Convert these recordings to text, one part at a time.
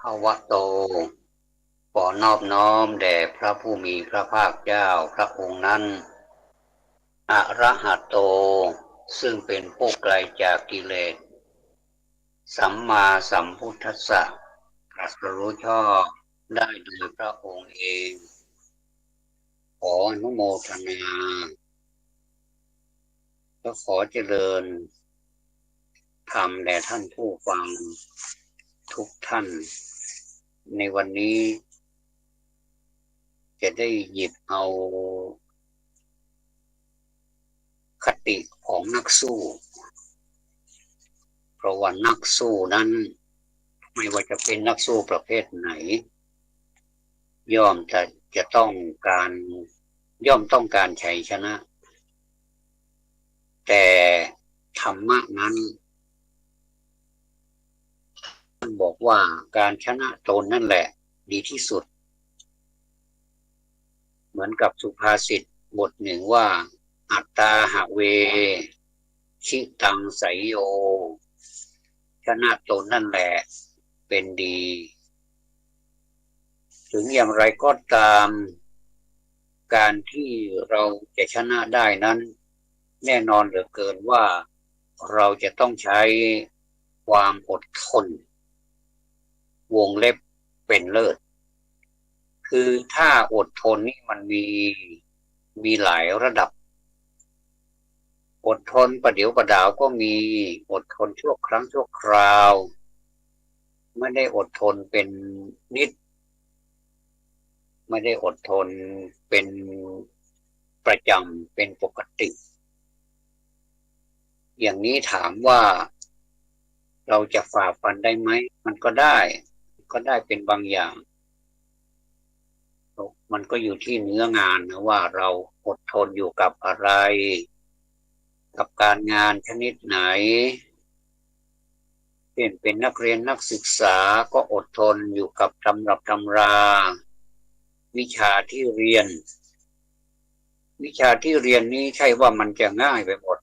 ภวะโตขอนอบน้อมแด่พระผู้มีพระภาคเจ้าพระองค์นั้นอะระหะโตซึ่งเป็นผู้ไกลจากกิเลสสัมมาสัมพุทธัสสะตรัสรู้ชอบได้โดยพระองค์เองขออนุโมทนาและขอเจริญธรรมแด่ท่านผู้ฟังทุกท่านในวันนี้จะได้หยิบเอาคติของนักสู้เพราะว่านักสู้นั้นไม่ว่าจะเป็นนักสู้ประเภทไหนย่อมจะต้องการต้องการชัยชนะแต่ธรรมะนั้นท่านบอกว่าการชนะตนนั่นแหละดีที่สุดเหมือนกับสุภาษิตบทหนึ่งว่าอัตตาหะเวชิตังไสยโยชนะตนนั่นแหละเป็นดีถึงอย่างไรก็ตามการที่เราจะชนะได้นั้นแน่นอนเหลือเกินว่าเราจะต้องใช้ความอดทนวงเล็บเป็นเลิศคือถ้าอดทนนี่มันมีหลายระดับอดทนประเดี๋ยวประดาวก็มีอดทนชั่วครั้งชั่วคราวไม่ได้อดทนเป็นนิดไม่ได้อดทนเป็นประจำเป็นปกติอย่างนี้ถามว่าเราจะฝ่าฟันได้ไหมมันก็ได้เป็นบางอย่างมันก็อยู่ที่เนื้องานนะว่าเราอดทนอยู่กับอะไรกับการงานชนิดไหนเป็นนักเรียนนักศึกษาก็อดทนอยู่กับตำรับตำราวิชาที่เรียนนี้ใช่ว่ามันจะง่ายไปหมด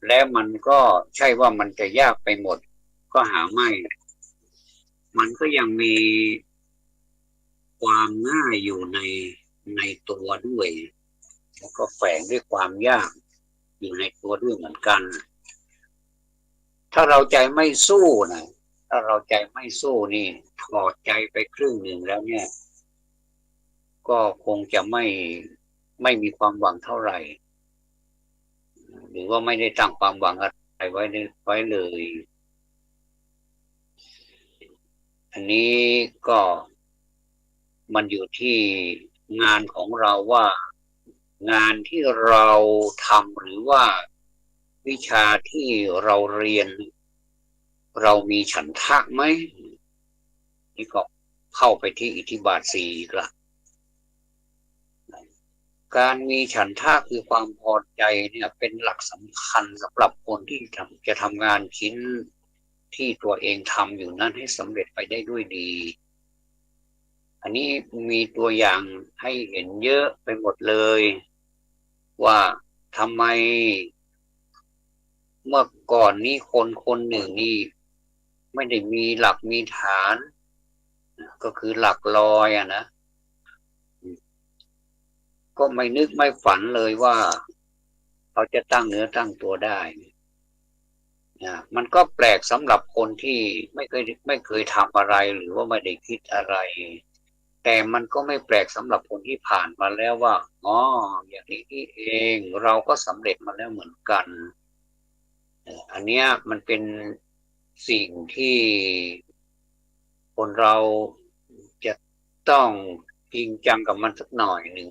และมันก็ใช่ว่ามันจะยากไปหมดก็หาไม่มันก็ยังมีความง่ายอยู่ในตัวด้วยแล้วก็แฝงด้วยความยากอยู่ในตัวด้วยเหมือนกันถ้าเราใจไม่สู้นะถ้าเราใจไม่สู้นี่ถอดใจไปครึ่งหนึ่งแล้วเนี่ยก็คงจะไม่มีความหวังเท่าไหร่หรือว่าไม่ได้ตั้งความหวังอะไรไว้เลยอันนี้ก็มันอยู่ที่งานของเราว่างานที่เราทำหรือว่าวิชาที่เราเรียนเรามีฉันทะไหมนี่ก็เข้าไปที่อิทธิบาทสี่ละการมีฉันทะคือความพอใจเนี่ยเป็นหลักสำคัญสำหรับคนที่จะทำงานชิ้นที่ตัวเองทำอยู่นั้นให้สำเร็จไปได้ด้วยดีอันนี้มีตัวอย่างให้เห็นเยอะไปหมดเลยว่าทำไมเมื่อก่อนนี้คนหนึ่งนี่ไม่ได้มีหลักมีฐานก็คือหลักลอยนะก็ไม่นึกไม่ฝันเลยว่าเขาจะตั้งเนื้อตั้งตัวได้มันก็แปลกสำหรับคนที่ไม่เคยทำอะไรหรือว่าไม่ได้คิดอะไรแต่มันก็ไม่แปลกสำหรับคนที่ผ่านมาแล้วว่าอ๋ออย่างนี้เองเราก็สำเร็จมาแล้วเหมือนกันอันนี้มันเป็นสิ่งที่คนเราจะต้องจริงจังกับมันสักหน่อยหนึ่ง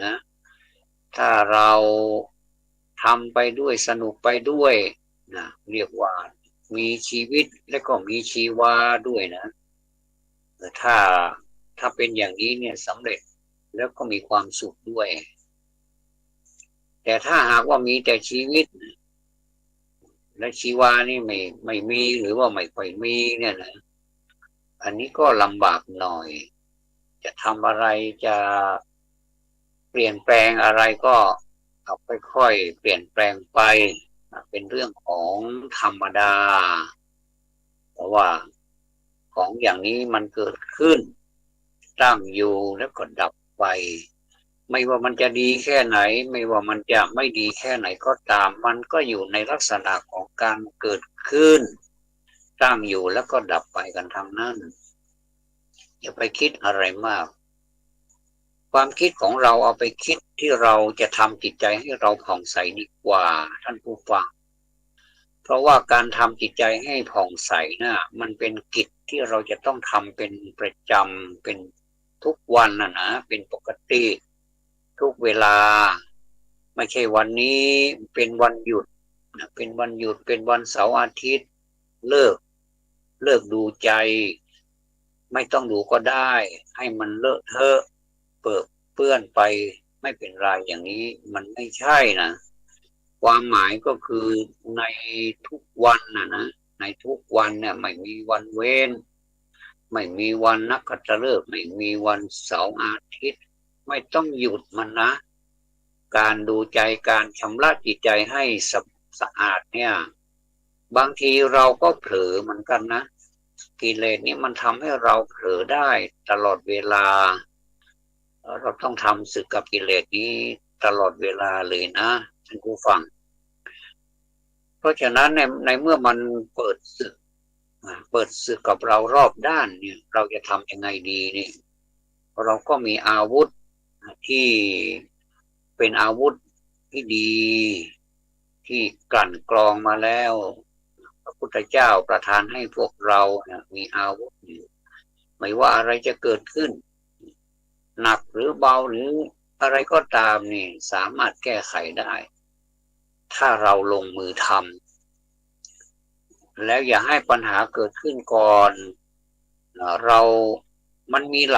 นะถ้าเราทำไปด้วยสนุกไปด้วยนะเรียกว่ามีชีวิตและก็มีชีวาด้วยนะถ้าเป็นอย่างนี้เนี่ยสำเร็จแล้วก็มีความสุขด้วยแต่ถ้าหากว่ามีแต่ชีวิตและชีวานี่ไม่มีหรือว่าไม่ค่อยมีเนี่ยนะอันนี้ก็ลำบากหน่อยจะทำอะไรจะเปลี่ยนแปลงอะไรก็ค่อยๆเปลี่ยนแปลงไปเป็นเรื่องของธรรมดาเพราะว่า ของอย่างนี้มันเกิดขึ้นตั้งอยู่แล้วก็ดับไปไม่ว่ามันจะดีแค่ไหนไม่ว่ามันจะไม่ดีแค่ไหนก็ตามมันก็อยู่ในลักษณะของการเกิดขึ้นตั้งอยู่แล้วก็ดับไปกันทั้งนั้นอย่าไปคิดอะไรมากความคิดของเราเอาไปคิดที่เราจะทำจิตใจให้เราผ่องใสดีกว่าท่านผู้ฟังเพราะว่าการทำจิตใจให้ผ่องใสน่ะมันเป็นกิจที่เราจะต้องทำเป็นประจำเป็นทุกวันนะเป็นปกติทุกเวลาไม่ใช่วันนี้เป็นวันหยุดเป็นวันหยุดเป็นวันเสาร์อาทิตย์เลิกดูใจไม่ต้องดูก็ได้ให้มันเลอะเทอะเปื้อนไปไม่เป็นไรอย่างนี้มันไม่ใช่นะความหมายก็คือในทุกวันนะในทุกวันเนี่ยไม่มีวันเว้นไม่มีวันนักขัตฤกษ์ไม่มีวันเสาร์อาทิตย์ไม่ต้องหยุดมันนะการดูใจการชำระจิตใจให้สะอาดเนี่ยบางทีเราก็เผลอเหมือนกันนะกิเลสนี้มันทำให้เราเผลอได้ตลอดเวลาเราต้องทำศึกกับกิเลสนี้ตลอดเวลาเลยนะท่านผู้ฟังเพราะฉะนั้นในเมื่อมันเปิดศึกกับเรารอบด้านเนี่ยเราจะทำยังไงดีนี่เราก็มีอาวุธที่เป็นอาวุธที่ดีที่กลั่นกรองมาแล้วพระพุทธเจ้าประทานให้พวกเรามีอาวุธไม่ว่าอะไรจะเกิดขึ้นหนักหรือเบาหรืออะไรก็ตามนี่สามารถแก้ไขได้ถ้าเราลงมือทำแล้วอย่าให้ปัญหาเกิดขึ้นก่อนเรามันมีห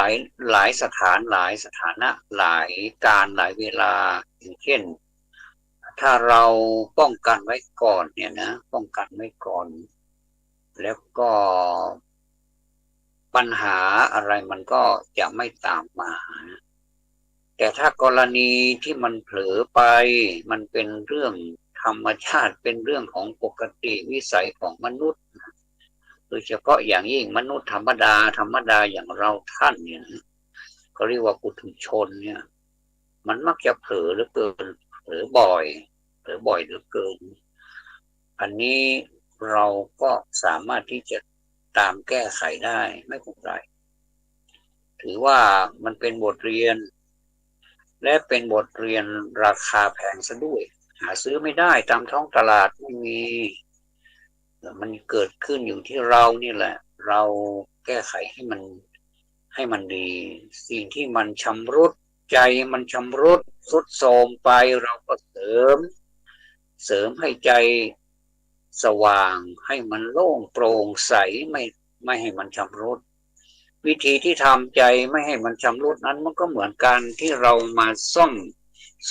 ลายสถานหลายสถานะหลายการหลายเวลาอย่างเช่นถ้าเราป้องกันไว้ก่อนเนี่ยนะป้องกันไว้ก่อนแล้วก็ปัญหาอะไรมันก็จะไม่ตามมาแต่ถ้ากรณีที่มันเผลอไปมันเป็นเรื่องธรรมชาติเป็นเรื่องของปกติวิสัยของมนุษย์โดยเฉพาะอย่างยิ่งมนุษย์ธรรมดาอย่างเราท่านเนี่ยเขาเรียกว่าปุถุชนเนี่ยมันมักจะเผลอเหลือเกินเผลอบ่อยเหลือเกินอันนี้เราก็สามารถที่จะตามแก้ไขได้ไม่เป็นไรถือว่ามันเป็นบทเรียนและเป็นบทเรียนราคาแพงซะด้วยหาซื้อไม่ได้ตามท้องตลาดไม่มีมันเกิดขึ้นอยู่ที่เรานี่แหละเราแก้ไขให้มันดีสิ่งที่มันชำรุดใจมันชำรุดทรุดโทรมไปเราก็เสริมให้ใจสว่างให้มันโล่งโปร่งใสไม่ให้มันชำรุดวิธีที่ทำใจไม่ให้มันชำรุดนั้นมันก็เหมือนกันที่เรามาซ่อม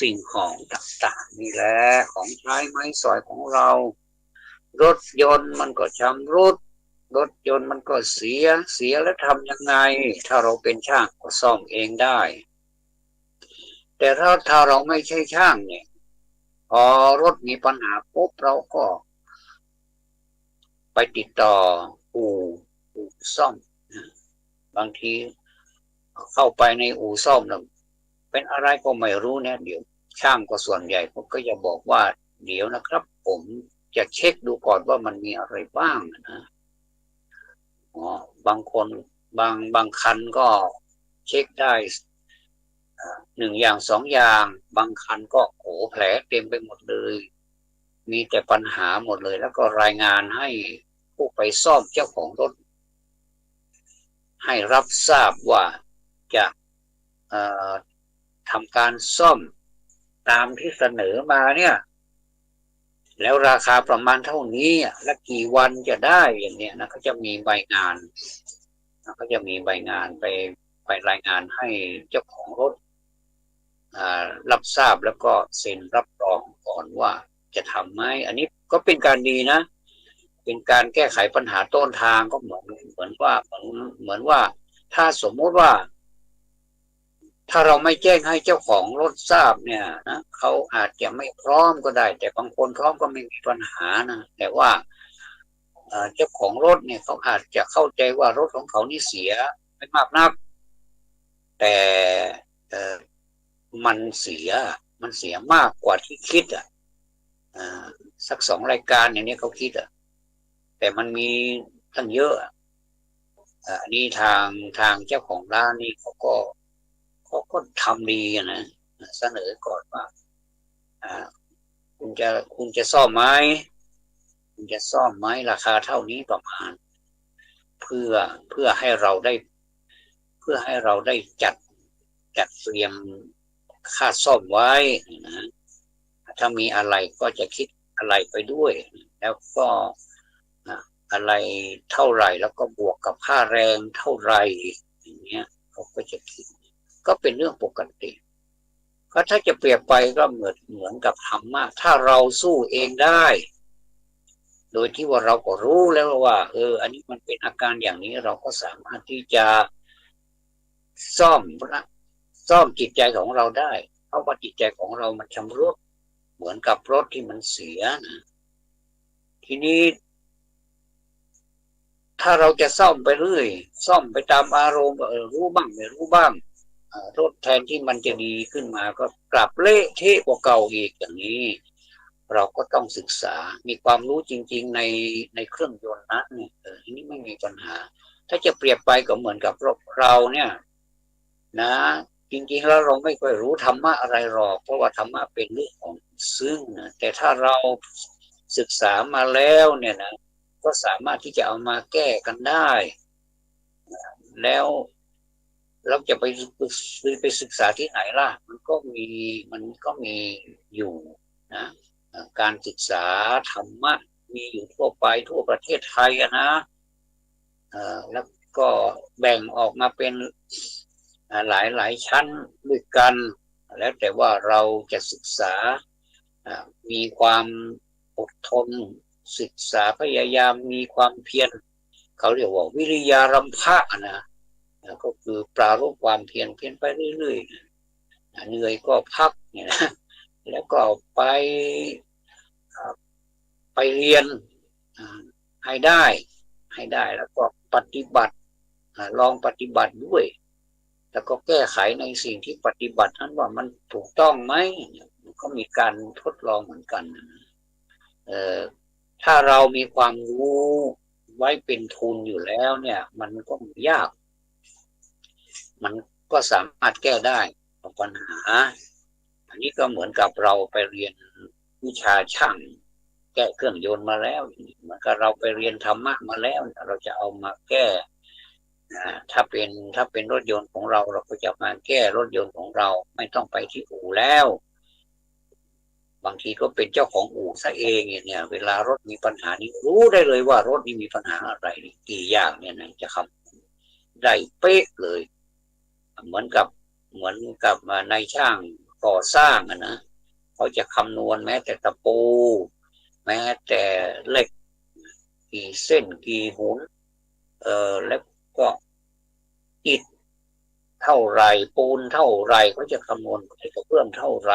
สิ่งของต่างๆนี่แหละของใช้ไม้สอยของเรารถยนต์มันก็ชำรุดรถยนต์มันก็เสียแล้วทำยังไงถ้าเราเป็นช่างก็ซ่อมเองได้แต่ถ้าเราไม่ใช่ช่างเนี่ยพอรถมีปัญหาปุ๊บเราก็ไปติดต่ออู่ซ่อมบางทีเข้าไปในอู่ซ่อมแล้วเป็นอะไรก็ไม่รู้เนี่ยเดี๋ยวช่างก็ส่วนใหญ่ผมก็จะบอกว่าเดี๋ยวนะครับผมจะเช็คดูก่อนว่ามันมีอะไรบ้างนะบางคนบางคันก็เช็คได้หนึ่งอย่างสองอย่างบางคันก็โอ้แผลเต็มไปหมดเลยมีแต่ปัญหาหมดเลยแล้วก็รายงานให้ผู้ไปซ่อมเจ้าของรถให้รับทราบว่าจะทำการซ่อมตามที่เสนอมาเนี่ยแล้วราคาประมาณเท่านี้และกี่วันจะได้อย่างเนี้ยนะเขาจะมีใบงานไปรายงานให้เจ้าของรถรับทราบแล้วก็เซ็นรับรองก่อนว่าจะทำไหมอันนี้ก็เป็นการดีนะเป็นการแก้ไขปัญหาต้นทางก็เหมือนว่าถ้าสมมุติว่าถ้าเราไม่แจ้งให้เจ้าของรถทราบเนี่ยนะเขาอาจจะไม่พร้อมก็ได้แต่บางคนพร้อมก็ไม่มีปัญหานะแต่ว่า เจ้าของรถเนี่ยเขาอาจจะเข้าใจว่ารถของเขานี่เสียไม่มากนักแต่มันเสียมันเสียมากกว่าที่คิดสัก2 รายการอย่างนี้เขาคิดแต่มันมีตั้งเยอะอันนี้ทางเจ้าของร้านนี่เขาก็ทำดีนะเสนอก่อนว่าคุณจะซ่อมไหมคุณจะซ่อมไหมราคาเท่านี้ประมาณเพื่อเพื่อให้เราได้เพื่อให้เราได้จัดเตรียมค่าซ่อมไว้นะถ้ามีอะไรก็จะคิดอะไรไปด้วยแล้วก็อะไรเท่าไหร่แล้วก็บวกกับค่าแรงเท่าไหร่อย่างเงี้ยเขาก็จะคิดก็เป็นเรื่องปกติก็ถ้าจะเปรียบไปก็เหมือนกับธรรมะถ้าเราสู้เองได้โดยที่ว่าเราก็รู้แล้วว่าอันนี้มันเป็นอาการอย่างนี้เราก็สามารถที่จะซ่อมจิตใจของเราได้เพราะว่าจิตใจของเรามันชำรุดเหมือนกับรถที่มันเสียนะทีนี้ถ้าเราจะซ่อมไปเรื่อยซ่อมไปตามอารมณ์รู้บ้างไม่รู้บ้างรถแทนที่มันจะดีขึ้นมาก็กลับเละเทะกว่าเก่าอีกอย่างนี้เราก็ต้องศึกษามีความรู้จริงๆในเครื่องยนต์นั้นเนี่ยทีนี้ไม่มีปัญหาถ้าจะเปรียบไปก็เหมือนกับเราเนี่ยนะจริงๆแล้วเราไม่ค่อยรู้ธรรมะอะไรหรอกเพราะว่าธรรมะเป็นเรื่องของซึ่งนะแต่ถ้าเราศึกษามาแล้วเนี่ยนะก็สามารถที่จะเอามาแก้กันได้แล้วเราจะไปศึกษาที่ไหนล่ะมันก็มีอยู่นะการศึกษาธรรมะมีอยู่ทั่วไปทั่วประเทศไทยนะแล้วก็แบ่งออกมาเป็นหลายชั้นด้วยกันแล้วแต่ว่าเราจะศึกษามีความอดทนศึกษาพยายามมีความเพียรเขาเรียกว่าวิริยารัมภะนะก็คือปรารภความเพียรไปเรื่อยๆเหนื่อยก็พักเนี่ยนะแล้วก็ไปเรียนให้ได้แล้วก็ปฏิบัติลองปฏิบัติด้วยแล้วก็แก้ไขในสิ่งที่ปฏิบัตินั้นว่ามันถูกต้องไหมก็มีการทดลองเหมือนกันถ้าเรามีความรู้ไว้เป็นทุนอยู่แล้วเนี่ยมันก็ยากมันก็สามารถแก้ได้ปัญหาอันนี้ก็เหมือนกับเราไปเรียนวิชาช่างแก้เครื่องยนต์มาแล้วเหมือนกับเราไปเรียนธรรมะมาแล้วเราจะเอามาแก้ถ้าเป็นรถยนต์ของเราก็จะมาแก้รถยนต์ของเราไม่ต้องไปที่อู่แล้วบางทีก็เป็นเจ้าของอู่ซะเองเนี่ยเวลารถมีปัญหานี้รู้ได้เลยว่ารถนี้มีปัญหาอะไรกี่อย่างเนี่ยนะจะทำได้เป๊ะเลยเหมือนกับในช่างก่อสร้างนะเขาจะคำนวณแม้แต่ตะปูแม้แต่เหล็กกี่เส้นกี่หุนแล้วก็อิฐเท่าไรปูนเท่าไรเขาจะคำนวณกระเบื้องเท่าไร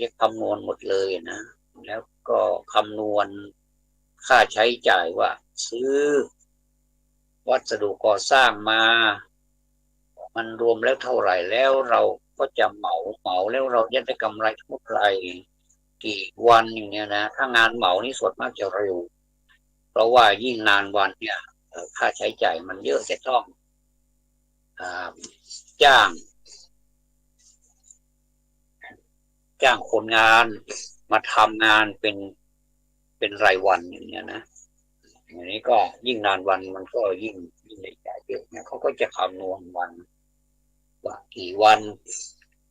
จะคำนวณหมดเลยนะแล้วก็คำนวณค่าใช้จ่ายว่าซื้อวัสดุก่อสร้างมามันรวมแล้วเท่าไหร่แล้วเราก็จะเหมาแล้วเราจะได้กำไรเท่าไหร่กี่วันอย่างเงี้ยนะถ้างานเหมานี่ส่วนมากจะเร็วเพราะว่ายิ่งนานวันเนี่ยค่าใช้จ่ายมันเยอะจะต้องจ้างคนงานมาทำงานเป็นรายวันอย่างเงี้ยนะอย่างนี้ก็ยิ่งนานวันมันก็ยิ่งได้จ่ายเยอะเนี่ยเขาก็จะคำนวณวันว่ากี่วัน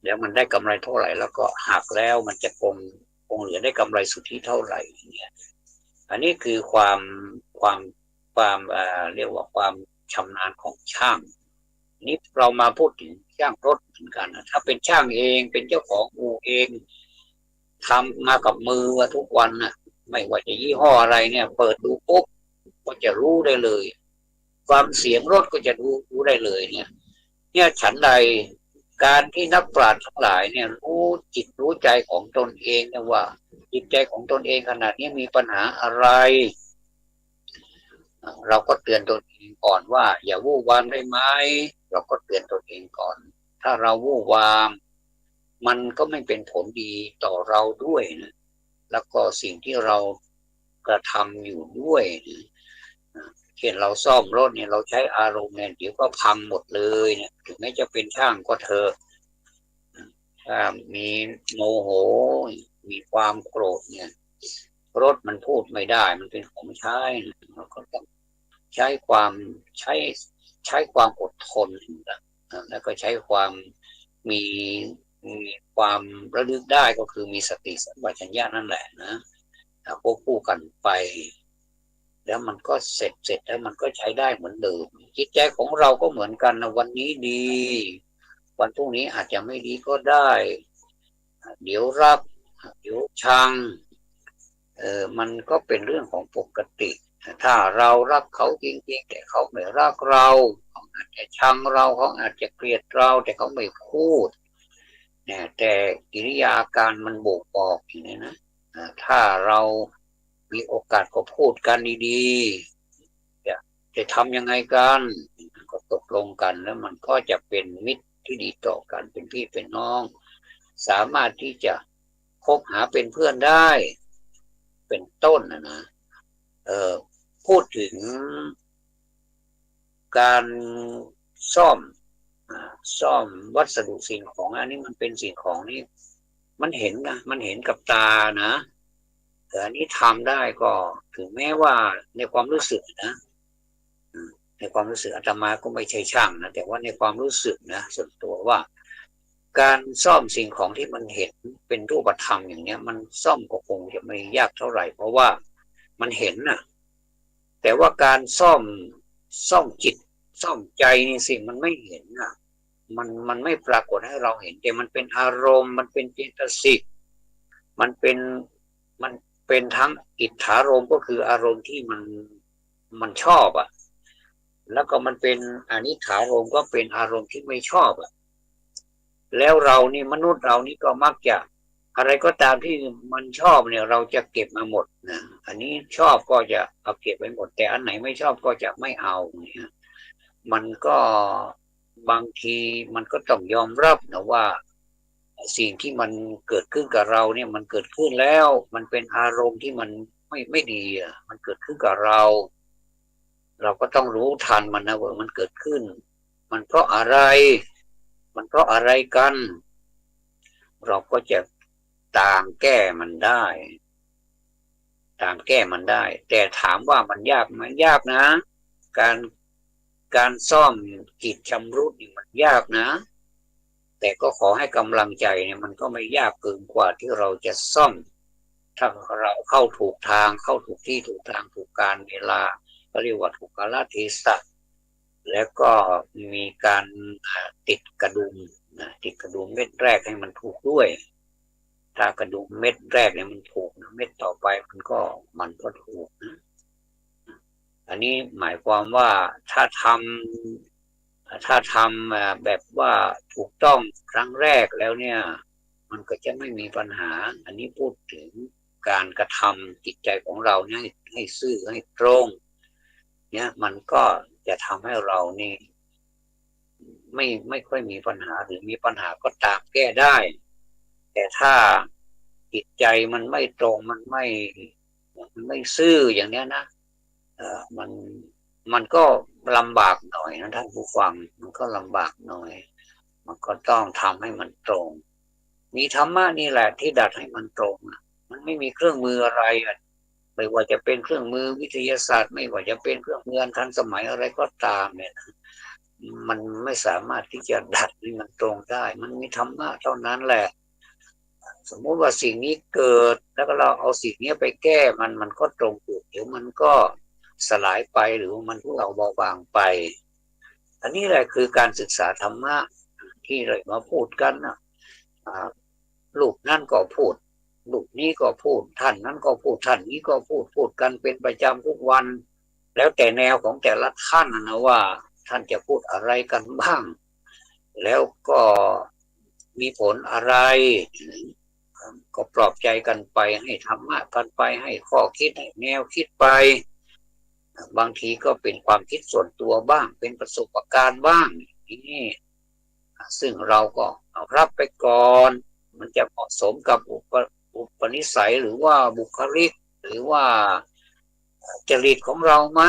แล้วมันได้กำไรเท่าไหร่แล้วก็หักแล้วมันจะคงเหลือได้กำไรสุทธิเท่าไหร่อย่างเงี้ยอันนี้คือความเรียกว่าความชำนาญของช่างนี่เรามาพูดถึงช่างรถเหมือนกันนะถ้าเป็นช่างเองเป็นเจ้าของอู่เองทำมากับมือทุกวันนะไม่ว่าจะยี่ห้ออะไรเนี่ยเปิดดูปุ๊บก็จะรู้ได้เลยความเสียงรถก็จะรู้ได้เลยเนี่ยฉันใดการที่นักปราชญ์ทั้งหลายเนี่ยรู้จิตรู้ใจของตนเองนะว่าจิตใจของตนเองขนาดนี้มีปัญหาอะไร เราก็เตือนตัวเองก่อนว่าอย่าวู่วามได้ไหมเราก็เตือนตัวเองก่อนถ้าเราวู่วามมันก็ไม่เป็นผลดีต่อเราด้วยนะแล้วก็สิ่งที่เรากระทำอยู่ด้วยนะเช่นเราซ่อมรถเนี่ยเราใช้อารมณ์เนี่ยเดี๋ยวก็พังหมดเลยเนี่ยถึงแม้จะเป็นช่างก็เถอะถ้ามีโมโหมีความโกรธเนี่ยรถมันพูดไม่ได้มันเป็นของใช้เราก็ต้องใช้ความใช้ใช้ความอดทนแล้วก็ใช้ความมีมีความระลึกได้ก็คือมีสติสัมปชัญญะนั่นแหละนะควบคู่กันไปแล้วมันก็เสร็จแล้วมันก็ใช้ได้เหมือนเดิมจิตใจของเราก็เหมือนกันนะวันนี้ดีวันพรุ่งนี้อาจจะไม่ดีก็ได้เดี๋ยวรักเดี๋ยวชังมันก็เป็นเรื่องของปกติถ้าเรารักเขาจริงๆแต่เขาไม่รักเราเขาอาจจะชังเราเขาอาจจะเกลียดเราแต่เขาไม่พูดเนี่ยแต่กิริยาอาการมันบ่งบอกอย่างนี้นะถ้าเรามีโอกาสก็พูดกันดีๆจะทำยังไงกันก็ตกลงกันแล้วมันก็จะเป็นมิตรที่ดีต่อกันเป็นพี่เป็นน้องสามารถที่จะคบหาเป็นเพื่อนได้เป็นต้นนะพูดถึงการซ่อมซ่อมวัสดุสิ่งของอันนี้มันเป็นสิ่งของนี่มันเห็นนะมันเห็นกับตานะแต่อันนี้ทำได้ก็ถึงแม้ว่าในความรู้สึกนะในความรู้สึกอาตมาก็ไม่ใช่ช่างนะแต่ว่าในความรู้สึกนะส่วนตัวว่าการซ่อมสิ่งของที่มันเห็นเป็นรูปธรรมอย่างเนี้ยมันซ่อมก็คงจะไม่ยากเท่าไหร่เพราะว่ามันเห็นนะแต่ว่าการซ่อมจิตซ่อมใจนี่สิ่งมันไม่เห็นนะมันไม่ปรากฏให้เราเห็นแต่มันเป็นอารมณ์มันเป็นเจตสิกมันเป็นทั้งอิทธารมณ์ก็คืออารมณ์ที่มันชอบอ่ะแล้วก็มันเป็นอนิถารมณ์ก็เป็นอารมณ์ที่ไม่ชอบอ่ะแล้วเรานี่มนุษย์เรานี่ก็มักจะอะไรก็ตามที่มันชอบเนี่ยเราจะเก็บมาหมดนะอันนี้ชอบก็จะเอาเก็บไว้หมดแต่อันไหนไม่ชอบก็จะไม่เอาเนี่ยมันก็บางทีมันก็ต้องยอมรับนะว่าสิ่งที่มันเกิดขึ้นกับเราเนี่ยมันเกิดขึ้นแล้วมันเป็นอารมณ์ที่มันไม่ดีอ่ะมันเกิดขึ้นกับเราก็ต้องรู้ทันมันนะว่ามันเกิดขึ้นมันเพราะอะไรมันเพราะอะไรกันเราก็จะต่างแก้มันได้ต่างแก้มันได้แต่ถามว่ามันยากไหมยากนะการการซ่อมจิตชำรุดนี่มันยากนะแต่ก็ขอให้กำลังใจเนี่ยมันก็ไม่ยากเกินกว่าที่เราจะซ่อมถ้าเราเข้าถูกทางเข้าถูกที่ถูกทางถูกการเวลาเรียกว่าถูกกาลเทศะแล้วก็มีการติดกระดุมติดกระดุมเม็ดแรกให้มันถูกด้วยถ้ากระดุมเม็ดแรกเนี่ยมันถูกนะเม็ดต่อไปมันก็ถูกนะอันนี้หมายความว่าถ้าทำแบบว่าถูกต้องครั้งแรกแล้วเนี่ยมันก็จะไม่มีปัญหาอันนี้พูดถึงการกระทำจิตใจของเราเนี่ยให้ซื่อให้ตรงเนี่ยมันก็จะทำให้เรานี่ไม่ค่อยมีปัญหาหรือมีปัญหาก็ตามแก้ได้แต่ถ้าจิตใจมันไม่ตรงมันไม่ซื่ออย่างเนี้ยนะมันก็ลำบากหน่อยนะท่านผู้ฟังมันก็ลำบากหน่อยมันก็ต้องทำให้มันตรงมีธรรมะนี่แหละที่ดัดให้มันตรงมันไม่มีเครื่องมืออะไรไม่ว่าจะเป็นเครื่องมือวิทยาศาสตร์ไม่ว่าจะเป็นเครื่องมือทันสมัยอะไรก็ตามเนี่ยมันไม่สามารถที่จะดัดให้มันตรงได้มันมีธรรมะเท่านั้นแหละสมมุติว่าสิ่งนี้เกิดแล้วก็เราเอาสิ่งนี้ไปแก้มันก็ตรงจุดเดี๋ยวมันก็สลายไปหรือมันทุเลาเบาบางไปอันนี้แหละคือการศึกษาธรรมะที่เรามาพูดกันนะลูกนั่นก็พูดลูกนี้ก็พูดท่านนั้นก็พูดท่านนี้ก็พูดกันเป็นประจำทุกวันแล้วแต่แนวของแต่ละท่านนะว่าท่านจะพูดอะไรกันบ้างแล้วก็มีผลอะไรก็ปลอบใจกันไปให้ธรรมะกันไปให้ข้อคิดให้แนวคิดไป บางทีก็เป็นความคิดส่วนตัวบ้างเป็นประสบการณ์บ้างนี่ซึ่งเราก็เอารับไปก่อนมันจะเหมาะสมกับอุปนิสัยหรือว่าบุคลิกหรือว่าจริตของเราไหม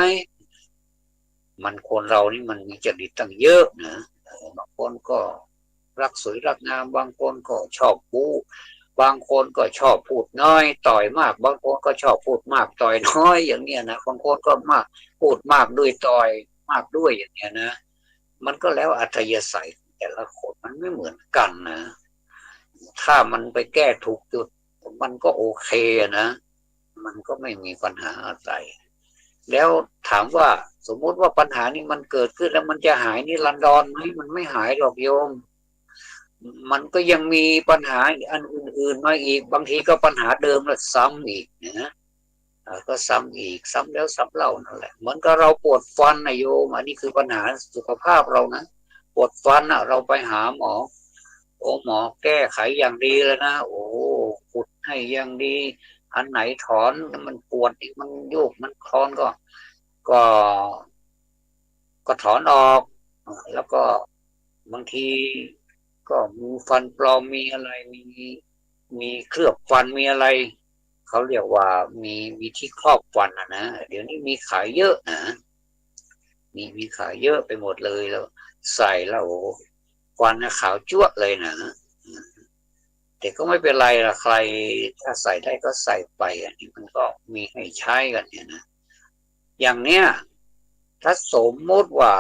มันคนเรานี่มันมีจริตตั้งเยอะนะบางคนก็รักสวยรักงามบางคนก็ชอบบู๊บางคนก็ชอบพูดน้อยต่อยมากบางคนก็ชอบพูดมากต่อยน้อยอย่างเนี้ยนะบางคนก็มากพูดมากด้วยต่อยมากด้วยอย่างเนี้ยนะมันก็แล้วอัธยาศัยแต่ละคนมันไม่เหมือนกันนะถ้ามันไปแก้ถูกจุดมันก็โอเคนะมันก็ไม่มีปัญหาอะไรแล้วถามว่าสมมุติว่าปัญหานี้มันเกิดขึ้นแล้วมันจะหายนิรันดรไหมมันไม่หายหรอกโยมมันก็ยังมีปัญหาอันอื่นๆมาอีกบางทีก็ปัญหาเดิมแล้วซ้ำอีกนะก็ซ้ำอีกซ้ำแล้วซ้ำเล่านั่นแหละเหมือนกับเราปวดฟันนะโยมอันนี้คือปัญหาสุขภาพเรานะปวดฟันเราไปหาหมอโอ้หมอแก้ไขอย่างดีแล้วนะโอ้ขุดให้อย่างดีอันไหนถอนมันปวดอีกมันโยกมันคลอนก็ก็ถอนออกแล้วก็บางทีก็มีฟันปลอมมีอะไรมีเคลือบฟันมีอะไรเขาเรียกว่ามีที่ครอบฟันนะเดี๋ยวนี้มีขายเยอะนะมีขายเยอะไปหมดเลยแล้วใส่แล้วฟันขาวจั๊วะเลยนะแต่ก็ไม่เป็นไรละใครถ้าใส่ได้ก็ใส่ไปอันนี้มันก็มีให้ใช้กันเนี่ยนะอย่างเนี้ยถ้าสมมติว่า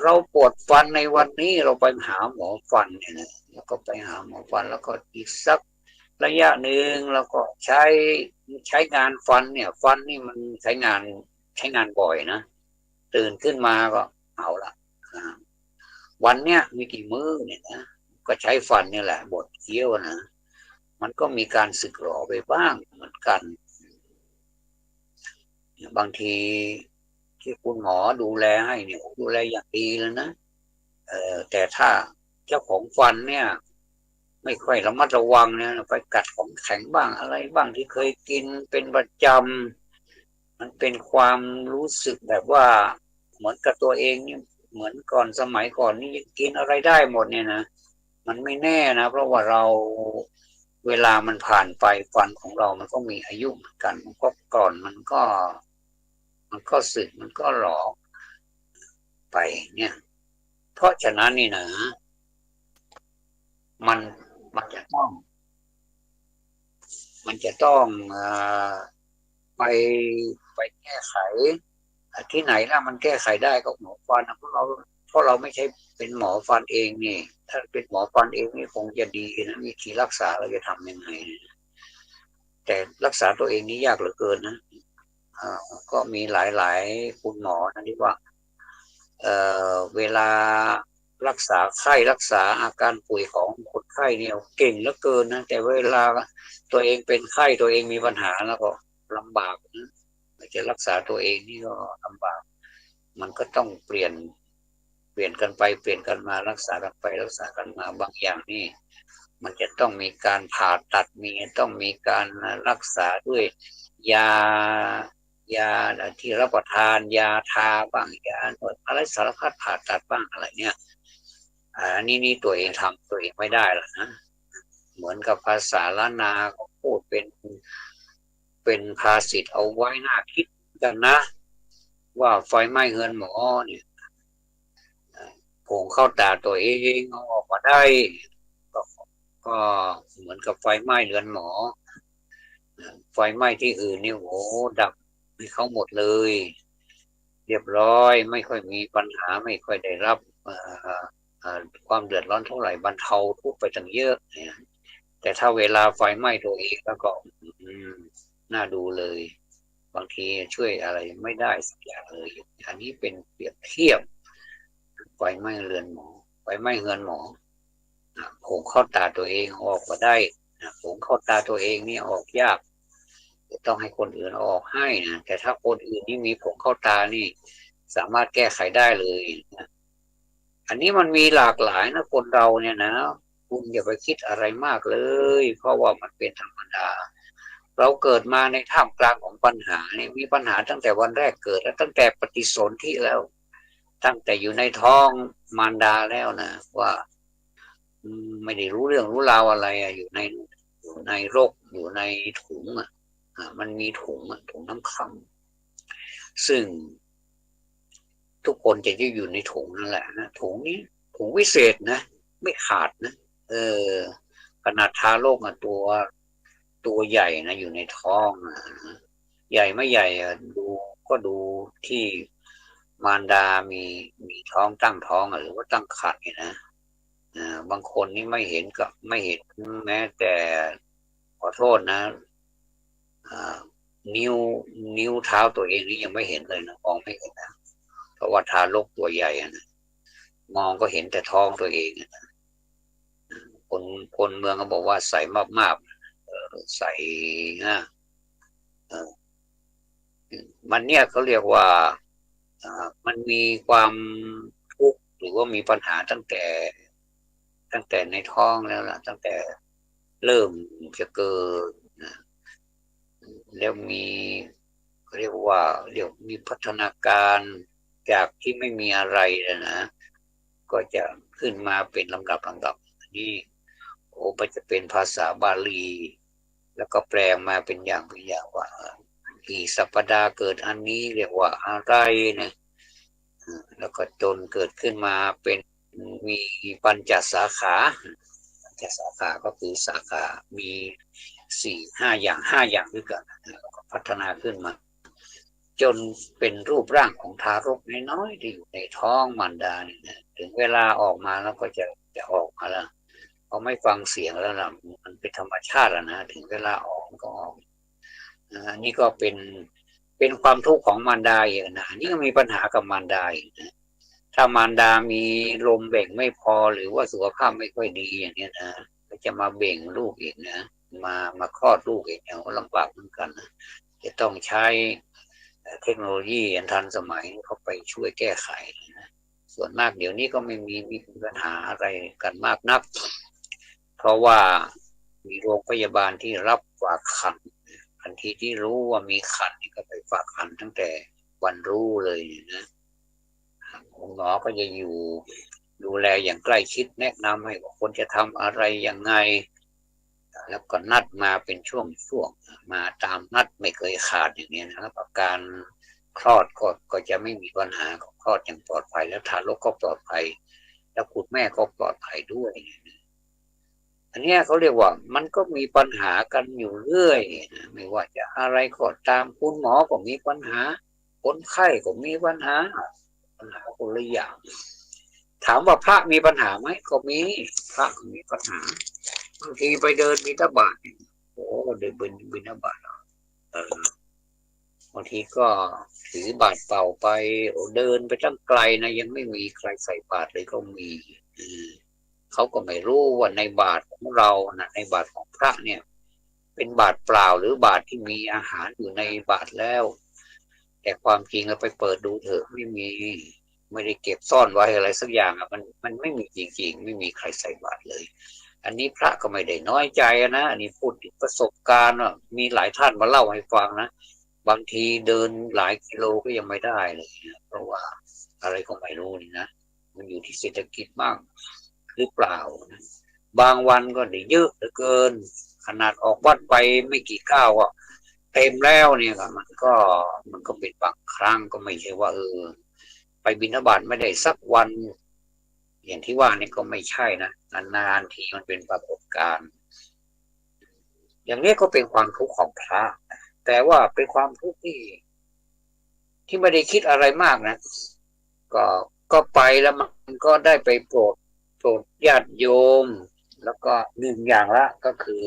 เราปวดฟันในวันนี้เราไปหาหมอฟันเนี่ยนะแล้วก็ไปหาหมอฟันแล้วก็อีกสักระยะหนึ่งแล้วก็ใช้งานฟันเนี่ยฟันนี่มันใช้งานบ่อยนะตื่นขึ้นมาก็เอาละวันเนี้ยมีกี่มื้อเนี่ยนะก็ใช้ฟันนี่แหละบดเคี้ยวนะมันก็มีการสึกหรอไปบ้างเหมือนกันบางทีที่คุณหมอดูแลให้เนี่ยดูแลอย่างดีแล้วนะแต่ถ้าเจ้าของฟันเนี่ยไม่ค่อยระมัดระวังเนี่ยไปกัดของแข็งบ้างอะไรบ้างที่เคยกินเป็นประจำมันเป็นความรู้สึกแบบว่าเหมือนกับตัวเองนี่เหมือนก่อนสมัยก่อนนี่กินอะไรได้หมดเนี่ยนะมันไม่แน่นะเพราะว่าเราเวลามันผ่านไปฟันของเรามันก็มีอายุเหมือนกันมันก็ก่อนมันก็สึกมันก็หลอกไปเนี่ยเพราะฉะนั้นนี่นะมันมันจะต้องมันจะต้องไปไปแก้ไขที่ไหนล่ะมันแก้ไขได้ก็หมอฟันเพราะเราไม่ใช่เป็นหมอฟันเองนี่ถ้าเป็นหมอฟันเองนี่คงจะดีนะมีทีรักษาเราจะทำยังไงแต่รักษาตัวเองนี่ยากเหลือเกินนะก็มีหลายๆคุณหมอนะที่ว่าเวลารักษาไข้รักษาอาการป่วยของคนไข้เนี่ยเก่งเหลือเกินนะแต่เวลาตัวเองเป็นไข้ตัวเองมีปัญหาแล้วก็ลำบากนะจะรักษาตัวเองนี่ก็ลำบากมันก็ต้องเปลี่ยนกันไปเปลี่ยนกันมารักษากันไปรักษากันมาบางอย่างนี่มันจะต้องมีการผ่าตัดต้องมีการรักษาด้วยยายาที่รับประทานยาทาบ้างยาหนวดอะไรสารพัดผ่าตัดบ้างอะไรเนี่ยอันนี้ตัวเองทำตัวเองไม่ได้หรอกนะเหมือนกับภาษาล้านนาเขาพูดเป็นภาษิตเอาไว้น่าคิดกันนะว่าไฟไหม้เฮือนหมอเนี่ยผงเข้าตาตัวเองเอาออกมาได้ก็ก็เหมือนกับไฟไหม้เรือนหมอไฟไหม้ที่อื่นนี่โอ้ดับให้เขาหมดเลยเรียบร้อยไม่ค่อยมีปัญหาไม่ค่อยได้รับความเดือดร้อนเท่าไหร่บรรเทาทุกไปตั้งเยอะเนี่ยแต่ถ้าเวลาไฟไหม้ตัวเองแล้วก็น่าดูเลยบางทีช่วยอะไรไม่ได้สักอย่างเลยอันนี้เป็นเปรียบเทียบไฟไหม้เรือนหมอไฟไหม้เรือนหมอผงเข้าตาตัวเองออกมาได้ผงเข้าตาตัวเองนี่ออกยากต้องให้คนอื่นออกให้นะแต่ถ้าคนอื่นนี่มีผงเข้าตานี่สามารถแก้ไขได้เลยนะอันนี้มันมีหลากหลายนะคนเราเนี่ยนะคุณอย่าไปคิดอะไรมากเลยเพราะว่ามันเป็นธรรมดา เราเกิดมาในท่ามกลางของปัญหาเนี่ยมีปัญหาตั้งแต่วันแรกเกิดแล้วตั้งแต่ปฏิสนธิแล้วตั้งแต่อยู่ในท้องมารดาแล้วนะว่าไม่ได้รู้เรื่องรู้ราวอะไรอยู่ในโรคอยู่ในถุงมันมีถุงน้ำคำซึ่งทุกคนจะอยู่ในถุงนั่นแหละนะถุงนี้ถุงวิเศษนะไม่ขาดนะเออขนาดทารกตัวใหญ่นะอยู่ในท้องใหญ่ไม่ใหญ่ดูที่มารดามีท้องตั้งท้องหรือว่าตั้งครรภ์นะบางคนนี่ไม่เห็นก็ไม่เห็นแม้แต่ขอโทษนะนิ้วนิ้วเท้าตัวเองนี่ยังไม่เห็นเลยนะมองไม่เห็นนะเพราะว่าทารกตัวใหญ่นะมองก็เห็นแต่ท้องตัวเองนะคนเมืองก็บอกว่าใสมากๆใสนะมันเนี่ยเขาเรียกว่ามันมีความทุกข์หรือว่ามีปัญหาตั้งแต่ในท้องแล้วล่ะตั้งแต่เริ่มจะเกิดนะแล้วเรียกว่ามีพัฒนาการจากที่ไม่มีอะไรนะก็จะขึ้นมาเป็นลำดับนี่มันจะเป็นภาษาบาลีแล้วก็แปลมาเป็นอย่างว่ากี่สัปดาห์เกิดอันนี้เรียกว่าอะไรนะแล้วก็จนเกิดขึ้นมาเป็นมีปัญจสาขาก็คือสาขามี5 อย่างด้วยกันแล้วก็พัฒนาขึ้นมาจนเป็นรูปร่างของทารกน้อยๆที่อยู่ในท้องมารดาเนี่ยนะถึงเวลาออกมาแล้วก็จะออกมาแล้วพอไม่ฟังเสียงแล้วล่ะมันเป็นธรรมชาติแล้วนะถึงเวลาออกก็ออกนี่ก็เป็นความทุกข์ของมารดาอีกนะนี่ก็มีปัญหากับมารดาอีกนะถ้ามารดามีลมเบ่งไม่พอหรือว่าสุขภาพไม่ค่อยดีอย่างนี้นะก็จะมาเบ่งลูกอีกนะมาคลอดลูกอีกเนี่ยก็ลำบากเหมือนกันนะจะต้องใช้เทคโนโลยีอันทันสมัยเข้าไปช่วยแก้ไขนะส่วนมากเดี๋ยวนี้ก็ไม่มีปัญหาอะไรกันมากนักเพราะว่ามีโรงพยาบาลที่รับฝากคันทันทีที่รู้ว่ามีคันก็ไปฝากคันตั้งแต่วันรู้เลยนะคุณหมอก็จะดูแลอย่างใกล้ชิดแนะนำให้ว่าคนจะทำอะไรยังไงแล้วก็นัดมาเป็นช่วงมาตามนัดไม่เคยขาดอย่างนี้นะแล้วการคลอดก็จะไม่มีปัญหาคลอดอย่างปลอดภัยแล้วทารกก็ปลอดภัยแล้วคุณแม่ก็ปลอดภัยด้วยอันนี้เขาเรียกว่ามันก็มีปัญหากันอยู่เรื่อยนะไม่ว่าจะอะไรก็ตามคุณหมอก็มีปัญหาคนไข้ก็มีปัญหาคนละอย่างถามว่าพระมีปัญหาไหมก็มีพระมีปัญหาบางทีไปเดินบิณฑบาตเดินบิณฑบาตบางทีก็ถือบาตรเปล่าไปเดินไปตั้งไกลนะยังไม่มีใครใส่บาตรเลยก็มีเขาก็ไม่รู้ว่าในบาตรของเรานะในบาตรของพระเนี่ยเป็นบาตรเปล่าหรือบาตรที่มีอาหารอยู่ในบาตรแล้วแต่ความจริงเราไปเปิดดูเถอะไม่ได้เก็บซ่อนไว้อะไรสักอย่างมันไม่มีจริงๆไม่มีใครใส่บาตรเลยอันนี้พระก็ไม่ได้น้อยใจนะอันนี้พูดถึงประสบการณ์มีหลายท่านมาเล่าให้ฟังนะบางทีเดินหลายกิโลก็ยังไม่ได้เลยนะเพราะว่าอะไรก็ไม่รู้นี่นะมันอยู่ที่เศรษฐกิจมากหรือเปล่านะบางวันก็ได้เยอะเหลือเกินขนาดออกวัดไปไม่กี่ก้าวก็เต็มแล้วเนี่ยมันก็เป็นบางครั้งก็ไม่ใช่ว่าไปบิณฑบาตไม่ได้สักวันอย่างที่ว่านี่ก็ไม่ใช่นะนานๆทีมันเป็นปรากฏการณ์อย่างนี้ก็เป็นความทุกข์ของพระแต่ว่าเป็นความทุกข์ที่ไม่ได้คิดอะไรมากนะก็ไปแล้วมันก็ได้ไปโปรดญาติโยมแล้วก็หนึ่งอย่างละก็คือ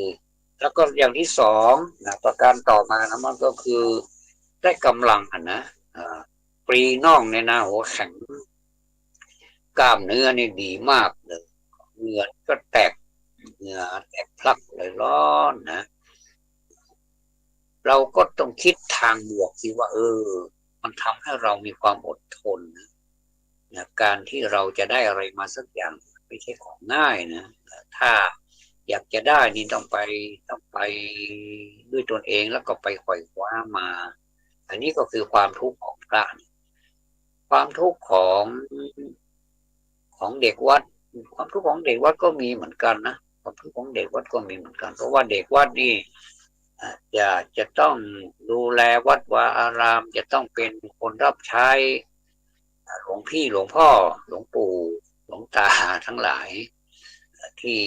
แล้วก็อย่างที่สองนะประการต่อมานะมันก็คือได้กำลังนะปรีน่องเนี่ยนะโหแข็งกล้ามเนื้อนี่ดีมากเลยเหงื่อก็แตกพลักเลยร้อนนะเราก็ต้องคิดทางบวกสิว่ามันทำให้เรามีความอดทนนะการที่เราจะได้อะไรมาสักอย่างไม่ใช่ของง่ายนะถ้า อยากจะได้นี่ต้องไปด้วยตนเองแล้วก็ไปไขว่คว้ามาอันนี้ก็คือความทุกข์ของพระความทุกข์ของเด็กวัดความทุกข์ของเด็กวัดก็มีเหมือนกันนะความทุกข์ของเด็กวัดก็มีเหมือนกันเพราะว่าเด็กวัดนี่จะต้องดูแลวัดวาอารามจะต้องเป็นคนรับใช้หลวงพี่หลวงพ่อหลวงปู่หลวงตาทั้งหลายที่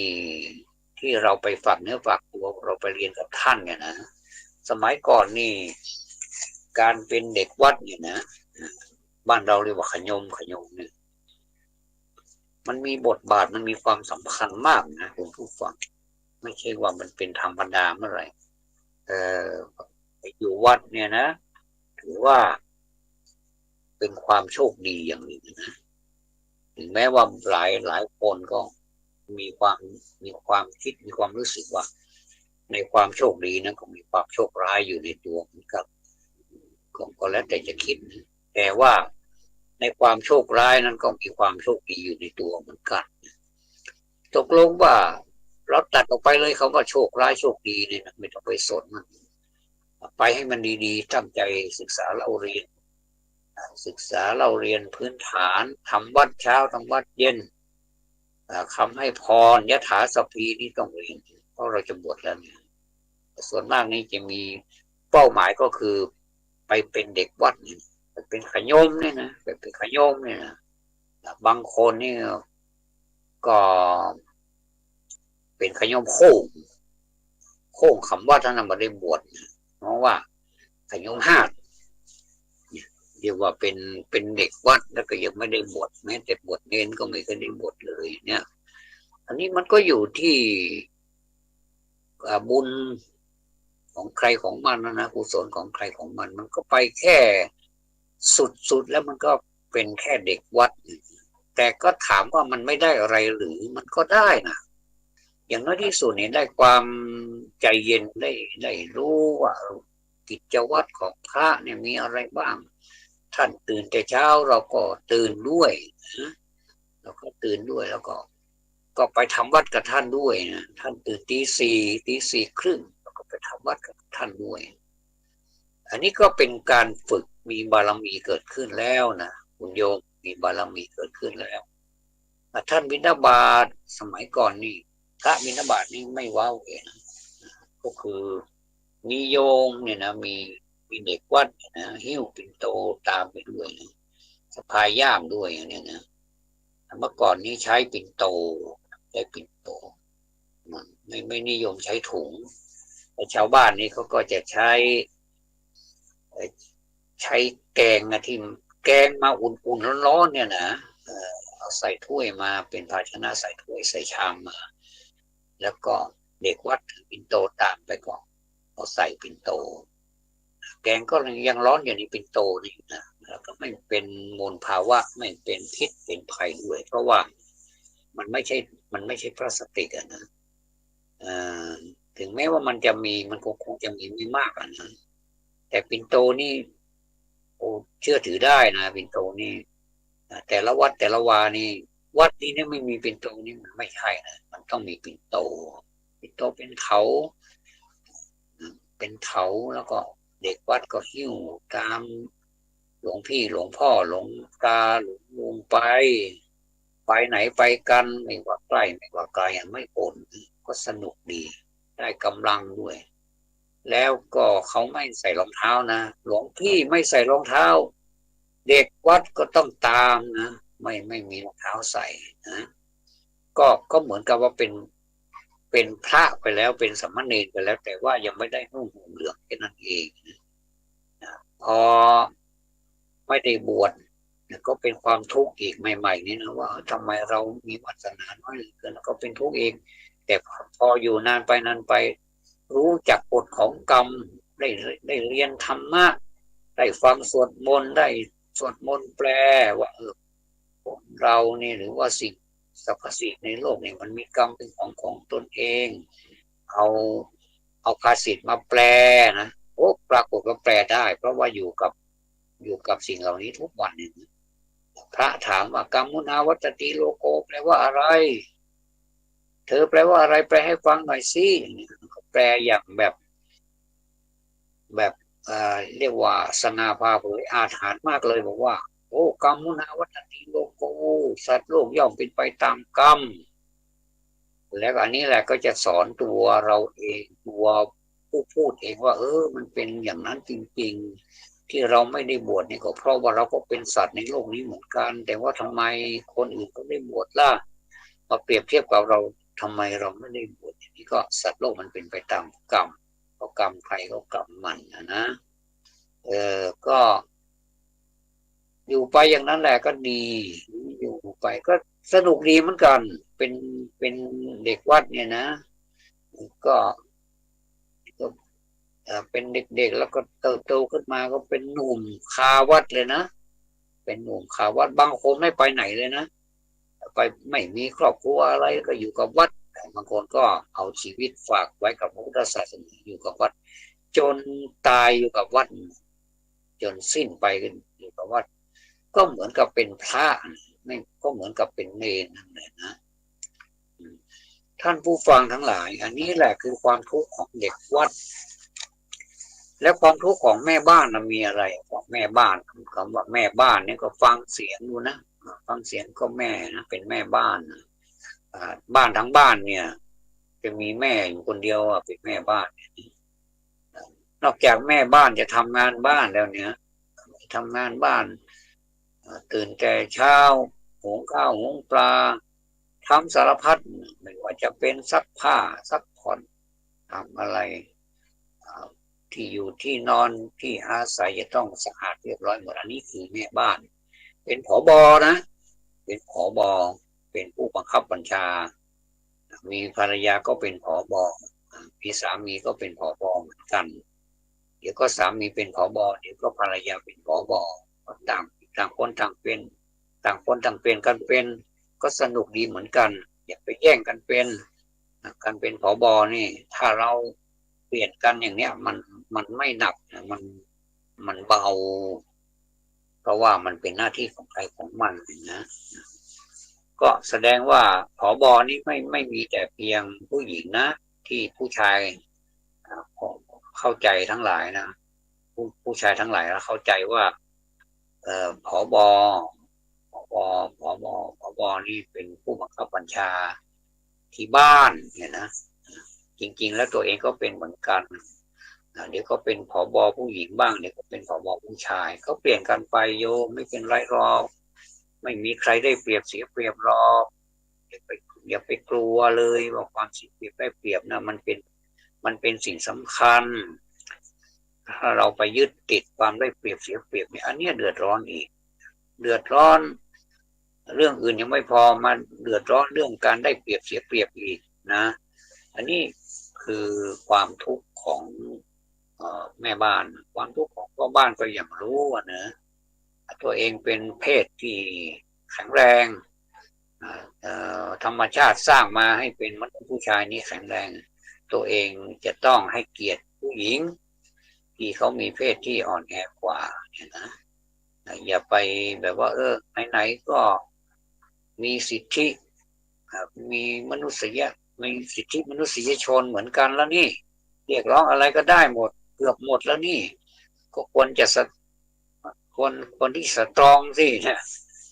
ที่เราไปฝากเนื้อฝากตัวเราไปเรียนกับท่านเนี่ยนะสมัยก่อนนี่การเป็นเด็กวัดเนี่ยนะบ้านเราเรียกว่าขยมเนี่ยมันมีบทบาทมันมีความสำคัญมากนะคุณผู้ฟังไม่ใช่ว่ามันเป็นธรรมดาเมื่อไหร่อยู่วัดเนี่ยนะถือว่าเป็นความโชคดีอย่างหนึ่งนะถึงแม้ว่าหลายคนก็มีความคิดมีความรู้สึกว่าในความโชคดีนั้นก็มีความโชคร้ายอยู่ในตัวเหมือนกับก็แล้วแต่จะคิดนะแต่ว่าในความโชคร้ายนั้นก็มีความโชคดีอยู่ในตัวเหมือนกันตกลงว่าเราตัดออกไปเลยเขาก็โชคร้ายโชคดีเนี่ยนะไม่ต้องไปสนมันไปให้มันดีๆตั้งใจศึกษาเล่าเรียนพื้นฐานทำวัดเช้าทำวัดเย็นคำให้พรยถาสพีนี่ต้องเรียนเพราะเราจะบวชแล้วเนี่ยส่วนมากนี้จะมีเป้าหมายก็คือไปเป็นเด็กวัดนี่ไปเป็นขยมเนี่ยนะไปเป็นขยมเนี่ยนะบางคนนี่ก็เป็นขยมโค้งคำว่าท่านมาได้บวชเพราะว่าขยมห้าเรียกว่าเป็นเด็กวัดแล้วก็ยังไม่ได้บวชแม้แต่บวชเนรก็ไม่เคยได้บวชเลยเนี่ยอันนี้มันก็อยู่ที่บุญของใครของมันนะกุศลของใครของมันมันก็ไปแค่สุดแล้วมันก็เป็นแค่เด็กวัดแต่ก็ถามว่ามันไม่ได้อะไรหรือมันก็ได้นะอย่างน้อยที่สุดเนี่ยได้ความใจเย็นได้รู้ว่ากิจวัตรของพระเนี่ยมีอะไรบ้างท่านตื่นแต่เช้าเราก็ตื่นด้วยนะเราก็ตื่นด้วยแล้วก็ไปทำวัดกับท่านด้วยนะท่านตื่นตีสี่ครึ่งเราก็ไปทำวัดกับท่านด้วยอันนี้ก็เป็นการฝึกมีบารมีเกิดขึ้นแล้วนะคุณโยมมีบารมีเกิดขึ้นแล้วท่านบิณฑบาตสมัยก่อนนี่พระบิณฑบาตนี่ไม่ว้าวเองก็คือมีโยมเนี่ยนะมีเด็กวัดนะหิ้วปิ่นโตตามไปด้วยนะสะพายย่ามด้วยเนี่ยนะเมื่อก่อนนี้ใช้ปิ่นโตไม่นิยมใช้ถุงแต่ชาวบ้านนี่เขาก็จะใช้แกงนะที่แกงมาอุ่นๆร้อนๆเนี่ยนะเอาใส่ถ้วยมาเป็นภาชนะใส่ถ้วยใส่ชามมาแล้วก็เด็กวัดถือปิ่นโตตามไปก่อนเอาใส่ปิ่นโตแกงก็ยังร้อนอยู่ในปิ่นโตนี่นะแล้วก็ไม่เป็นมลภาวะไม่เป็นพิษเป็นภัยด้วยเพราะว่ามันไม่ใช่พลาสติกนะถึงแม้ว่ามันจะมีมันคงจะมีไม่มากนะแต่ปิ่นโตนี่โอ้เชื่อถือได้นะปิ่นโตนี่แต่ละวัดแต่ละวานี่วัดนี้เนี่ยไม่มีปิ่นโตนี่มันไม่ใช่นะมันต้องมีปิ่นโตเป็นเขาแล้วก็เด็กวัดก็หิ้วตามหลวงพี่หลวงพ่อหลวงตาหลวงลุงไปไหนไปกันไม่ว่าใกล้ไม่ว่าไกลไม่โอนก็สนุกดีได้กำลังด้วยแล้วก็เขาไม่ใส่รองเท้านะหลวงพี่ไม่ใส่รองเท้าเด็กวัดก็ต้องตามนะไม่มีรองเท้าใส่นะก็เหมือนกับว่าเป็นพระไปแล้วเป็นสามเณรไปแล้วแต่ว่ายังไม่ได้นุ่งห่มเหลืองแค่นั้นเองนะพอไม่ได้บวชก็เป็นความทุกข์อีกใหม่ๆนี่นะว่าทำไมเรามีวาสนาน้อยเหลือเกินแล้วก็เป็นทุกข์เองแต่พออยู่นานไปรู้จักกฎของกรรมได้เรียนธรรมะได้ฟังสวดมนต์ได้สวดมนต์แปลว่าเรานี่หรือว่าสิ่งสรรพสิ่งในโลกนี่มันมีกรรมเป็นของตนเองเอาภาษิตมาแปลนะโอ้ปรากฏว่าแปลได้เพราะว่าอยู่กับสิ่งเหล่านี้ทุกวันนี่พระถามว่ากรรมุนาวัตติโลโกแปลว่าอะไร เธอแปลว่าอะไรแปลให้ฟังหน่อยสิแปลอย่างแบบเรียกว่าสง่าผ่าเผยอาถรรพ์มากเลยบอกว่าโอ้กรรมมุนาวัตติโลโกสัตว์โลกย่อมเป็นไปตามกรรมแล้วอันนี้แหละก็จะสอนตัวเราเองตัวผู้พูดเองว่ามันเป็นอย่างนั้นจริงๆที่เราไม่ได้บวชนี่ก็เพราะว่าเราก็เป็นสัตว์ในโลกนี้เหมือนกันแต่ว่าทำไมคนอื่นก็ได้บวชล่ะมาเปรียบเทียบกับเราทำไมเราไม่ได้บวชอย่างนี้ก็สัตว์โลกมันเป็นไปตามกรรมก็กรรมใครก็กรรมมันนะก็อยู่ไปอย่างนั้นแหละก็ดีอยู่ไปก็สนุกดีเหมือนกันเป็นเป็นเด็กวัดเนี่ยนะก็ก็เป็นเด็กๆแล้วก็เติบโตขึ้นมาก็เป็นหนุ่มคาวัดเลยนะเป็นหนุ่มคาวัดบางคนไม่ไปไหนเลยนะไปไม่มีครอบครัวอะไรก็อยู่กับวัดบางคนก็เอาชีวิตฝากไว้กับพระพุทธศาสนาอยู่กับวัดจนตายอยู่กับวัดจนสิ้นไปกันอยู่กับวัดก็เหมือนกับเป็นพระไม่ก็เหมือนกับเป็นเนรนั่นแหละนะท่านผู้ฟังทั้งหลายอันนี้แหละคือความทุกข์ของเด็กวัดและความทุกข์ของแม่บ้านมีอะไรของแม่บ้านคำว่าแม่บ้านเนี่ยก็ฟังเสียงดูนะฟังเสียงก็แม่นะเป็นแม่บ้านบ้านทั้งบ้านเนี่ยจะมีแม่อยู่คนเดียวเป็นแม่บ้านนอกจากแม่บ้านจะทำงานบ้านแล้วเนี่ยทำงานบ้านตื่นแต่เช้าหุงข้าวหุงปลาทำสารพัดไม่ว่าจะเป็นซักผ้าซักผ่อนทำอะไรที่อยู่ที่นอนที่อาศัยจะต้องสะอาดเรียบร้อยหมดอันนี้คือแม่บ้านเป็นผบนะเป็นผบเป็นผู้บังคับบัญชามีภรรยาก็เป็นผบมีสามีก็เป็นผบเหมือนกันเดี๋ยวก็สามีเป็นผบเดี๋ยวก็ภรรยาเป็นผบต่างคนต่างเป็นต่างคนต่างเป็นกันเป็นก็สนุกดีเหมือนกันอย่าไปแย่งกันเป็นการเป็นผบนี่ถ้าเราเปลี่ยนกันอย่างเนี้ยมันไม่หนักมันเบาเพราะว่ามันเป็นหน้าที่ของใครของมันนะก็แสดงว่าผบนี่ไม่มีแต่เพียงผู้หญิงนะที่ผู้ชายเข้าใจทั้งหลายนะผู้ชายทั้งหลายแล้วเข้าใจว่าผบผบนี่เป็นผู้บังคับบัญชาที่บ้านเนี่ยนะจริงๆแล้วตัวเองก็เป็นเหมือนกันเดี๋ยวก็เป็นผบผู้หญิงบ้างเดี๋ยวก็เป็นผบผู้ชายเขาเปลี่ยนกันไปโยมไม่เป็นไรหรอกไม่มีใครได้เปรียบเสียเปรียบหรอกอย่าไปกลัวเลยว่าความเสียเปรียบได้เปรียบนะมันเป็นสิ่งสำคัญถ้าเราไปยึดติดความได้เปรียบเสียเปรียบเนี่ยอันนี้เดือดร้อนอีกเดือดร้อนเรื่องอื่นยังไม่พอมาเดือดร้อนเรื่องการได้เปรียบเสียเปรียบอีกนะอันนี้คือความทุกข์ของแม่บ้านความทุกข์ของพ่อบ้านก็อย่างรู้นะตัวเองเป็นเพศที่แข็งแรงธรรมชาติสร้างมาให้เป็นมนุษย์ผู้ชายนี้แข็งแรงตัวเองจะต้องให้เกียรติผู้หญิงที่เขามีเพศที่อ่อนแอกว่าเนี่ยนะอย่าไปแบบว่าไหนๆก็มีสิทธิมีมนุษยมีสิทธิมนุษยชนเหมือนกันแล้วนี่เรียกร้องอะไรก็ได้หมดเกือบหมดแล้วนี่ก็ควรจะคนที่สตรองสินะ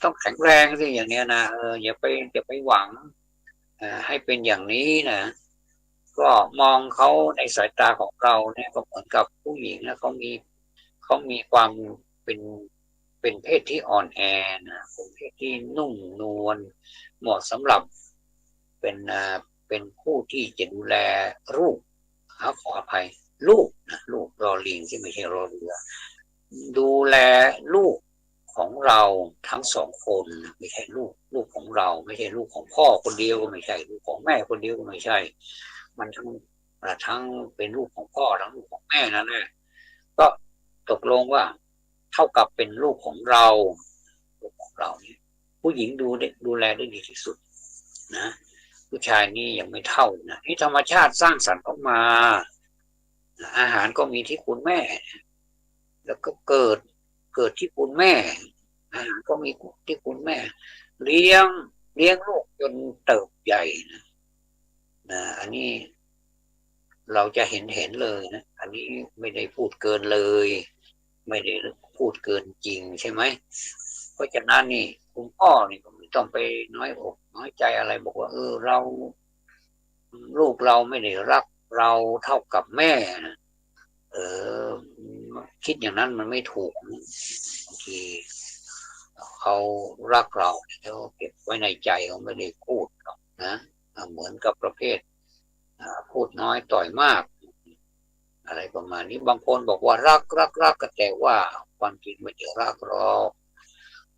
ต้องแข็งแรงสิอย่างเนี้ยนะอย่าไปหวังให้เป็นอย่างนี้นะก็มองเขาในสายตาของเราเนี่ยก็เหมือนกับผู้หญิงนะเขามีความเป็นเป็นเพศที่อ่อนแอนะเป็นเพศที่นุ่มนวลเหมาะสำหรับเป็นผู้ที่จะดูแลลูกขออภัยลูกนะลูกรอลิงที่ไม่ใช่รอเรือดูแลลูกของเราทั้งสองคนไม่ใช่ลูกของเราไม่ใช่ลูกของพ่อคนเดียวก็ไม่ใช่ลูกของแม่คนเดียวก็ไม่ใช่มันทั้งเป็นลูกของพ่อทั้งลูกของแม่นั่นแหละก็ตกลงว่าเท่ากับเป็นลูกของเราลูกของเราเนี่ยผู้หญิงดูแลได้ดีที่สุดนะผู้ชายนี่ยังไม่เท่านะที่ธรรมชาติสร้างสรรค์ออกมาอาหารก็มีที่คุณแม่แล้วก็เกิดที่คุณแม่อาหารก็มีที่คุณแม่เลี้ยงลูกจนเติบใหญ่นะ อันนี้เราจะเห็นเลยนะอันนี้ไม่ได้พูดเกินเลย ไม่ได้พูดเกินจริงใช่ไหมเพราะฉะนั้นนี่คุณพ่อนี่ก็ไม่ต้องไปน้อยอกน้อยใจอะไรบอกว่าเราลูกเราไม่ได้รักเราเท่ากับแม่นะเออคิดอย่างนั้นมันไม่ถูกบางทีเขารักเราแล้วเก็บไว้ในใจเขาไม่ได้พูดหรอกนะเหมือนกับประเภทพูดน้อยต่อยมากอะไรประมาณนี้บางคนบอกว่ารักก็แต่ว่าความจริงไม่ใช่รักหรอก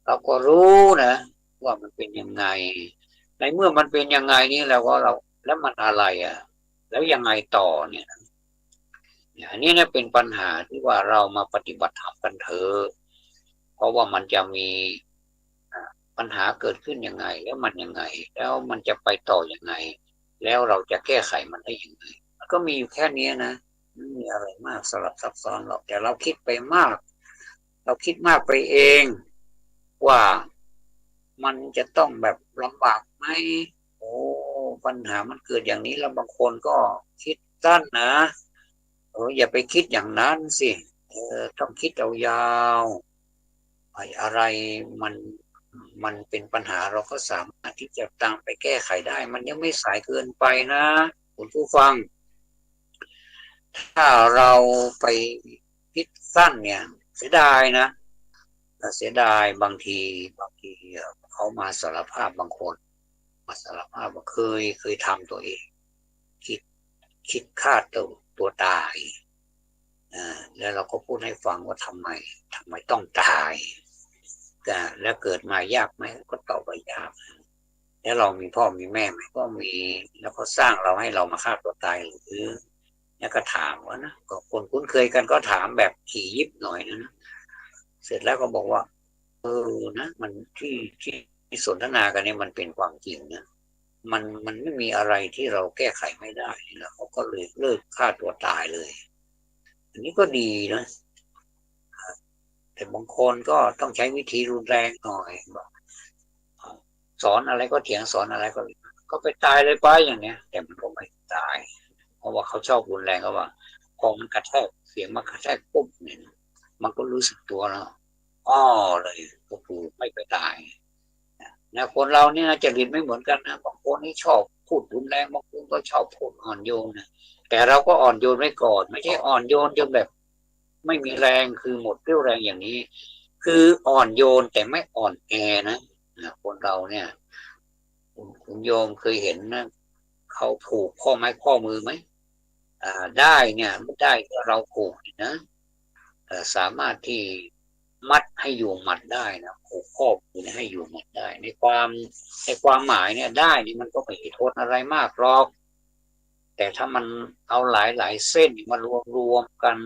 เราก็รู้นะว่ามันเป็นยังไงในเมื่อมันเป็นยังไงนี่แล้วก็เราแล้วมันอะไรแล้วยังไงต่อเนี่ยอันนี้นะเป็นปัญหาที่ว่าเรามาปฏิบัติธรรมกันเถอะเพราะว่ามันจะมีปัญหาเกิดขึ้นยังไงแล้วมันยังไงแล้วมันจะไปต่อยังไงแล้วเราจะแก้ไขมันได้ยังไงมันก็มีอยู่แค่นี้นะไม่มีอะไรมากสลับซับซ้อนหรอกแต่เราคิดไปมากเราคิดมากไปเองว่ามันจะต้องแบบลำบากไหมโอ้ปัญหามันเกิดอย่างนี้แล้วบางคนก็คิดสั้นนะอย่าไปคิดอย่างนั้นสิต้องคิดยาวๆอะไรมันมันเป็นปัญหาเราก็สามารถที่จะตามไปแก้ไขได้มันยังไม่สายเกินไปนะคุณผู้ฟังถ้าเราไปคิดสั้นเนี่ยเสียดายนะเสียดายบางทีเขามาสารภาพบางคนมาสารภาพว่าเคยทำตัวเองคิดคิดฆ่าตัวตายแล้วเราก็พูดให้ฟังว่าทำไมต้องตายแล้วเกิดมายากไหมก็ตอบว่ายากแล้วเรามีพ่อมีแม่ไหมก็มีแล้วเขาสร้างเราให้เรามาฆ่าตัวตายหรือแล้วก็ถามว่านะก็คนคุ้นเคยกันก็ถามแบบขี่ยิบหน่อยนะเสร็จแล้วก็บอกว่านะมันที่สนทนากันเนี่ยมันเป็นความจริงนะมันไม่มีอะไรที่เราแก้ไขไม่ได้แล้วเขาก็เลยเลิกฆ่าตัวตายเลยอันนี้ก็ดีนะแต่บางคนก็ต้องใช้วิธีรุนแรงหน่อยบอกสอนอะไรก็เถียงสอนอะไรก็ไปตายเลยไปอย่างเนี้ยแต่มันก็ไม่ตายเพราะว่าเขาชอบรุนแรงเขาว่าพอมันกระแทกเสียงมันกระแทกปุ๊บเนี่ยมันก็รู้สึกตัวแล้วอ้อเลยก็คือไม่ไปตายนะคนเราเนี่ยจริตไม่เหมือนกันนะบางคนนี่ชอบพูดรุนแรงบางคนก็ชอบพูดอ่อนโยนนะแต่เราก็อ่อนโยนไว้ก่อนไม่ใช่อ่อนโยนจนแบบไม่มีแรงคือหมดเรี่ยวแรงอย่างนี้คืออ่อนโยนแต่ไม่อ่อนแอนะคนเราเนี่ยคุณโยมเคยเห็นนะเขาผูกข้อไม้ข้อมือไหมได้เนี่ยไม่ได้เราผูกนะสามารถที่มัดให้อยู่หมัดได้นะผูกข้อมือให้อยู่หมัดได้ในความหมายเนี่ยได้นี่มันก็ไม่โทษอะไรมากหรอกแต่ถ้ามันเอาหลายเส้นมารวมกัน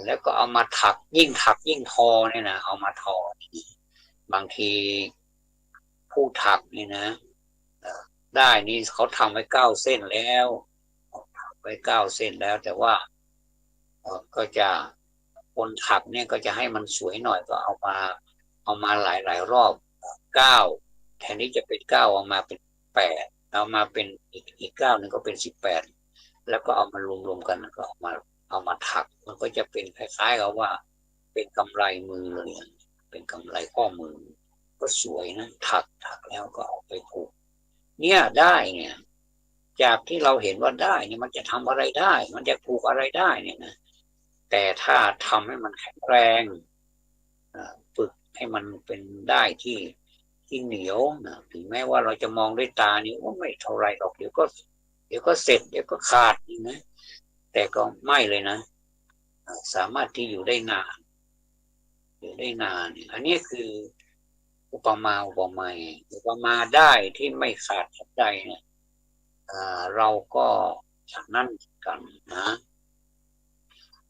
แล้วก็เอามาถักยิ่งทอเนี่ยนะเอามาทอบางทีผู้ถักนี่นะได้นี่เขาทำไว้9 เส้นแล้วไว้9 เส้นแล้วแต่ว่าก็จะคนถักเนี่ยก็จะให้มันสวยหน่อยก็เอามาหลายรอบ9แทนที่จะเป็น9เอามาเป็น8เอามาเป็นอีก9 นึงก็เป็น18แล้วก็เอามารวมกันแล้วก็เอามาถักมันก็จะเป็นคล้ายๆกับว่าเป็นกำไรมือเลยเป็นกำไรข้อมือก็สวยนะถักแล้วก็เอาไปผูกเนี่ยได้เนี่ยจากที่เราเห็นว่าได้เนี่ยมันจะทำอะไรได้มันจะผูกอะไรได้เนี่ยนะแต่ถ้าทำให้มันแข็งแรงฝึกให้มันเป็นได้ที่เหนียวนะถึงแม้ว่าเราจะมองด้วยตานี่ว่าไม่เท่าไรหรอกเดี๋ยวก็เสร็จเดี๋ยวก็ขาดนะแต่ก็ไม่เลยนะสามารถที่อยู่ได้นานอันนี้คืออุปมาได้ที่ไม่ขาดสักใดเนี่ยเราก็จากนั้นกันนะ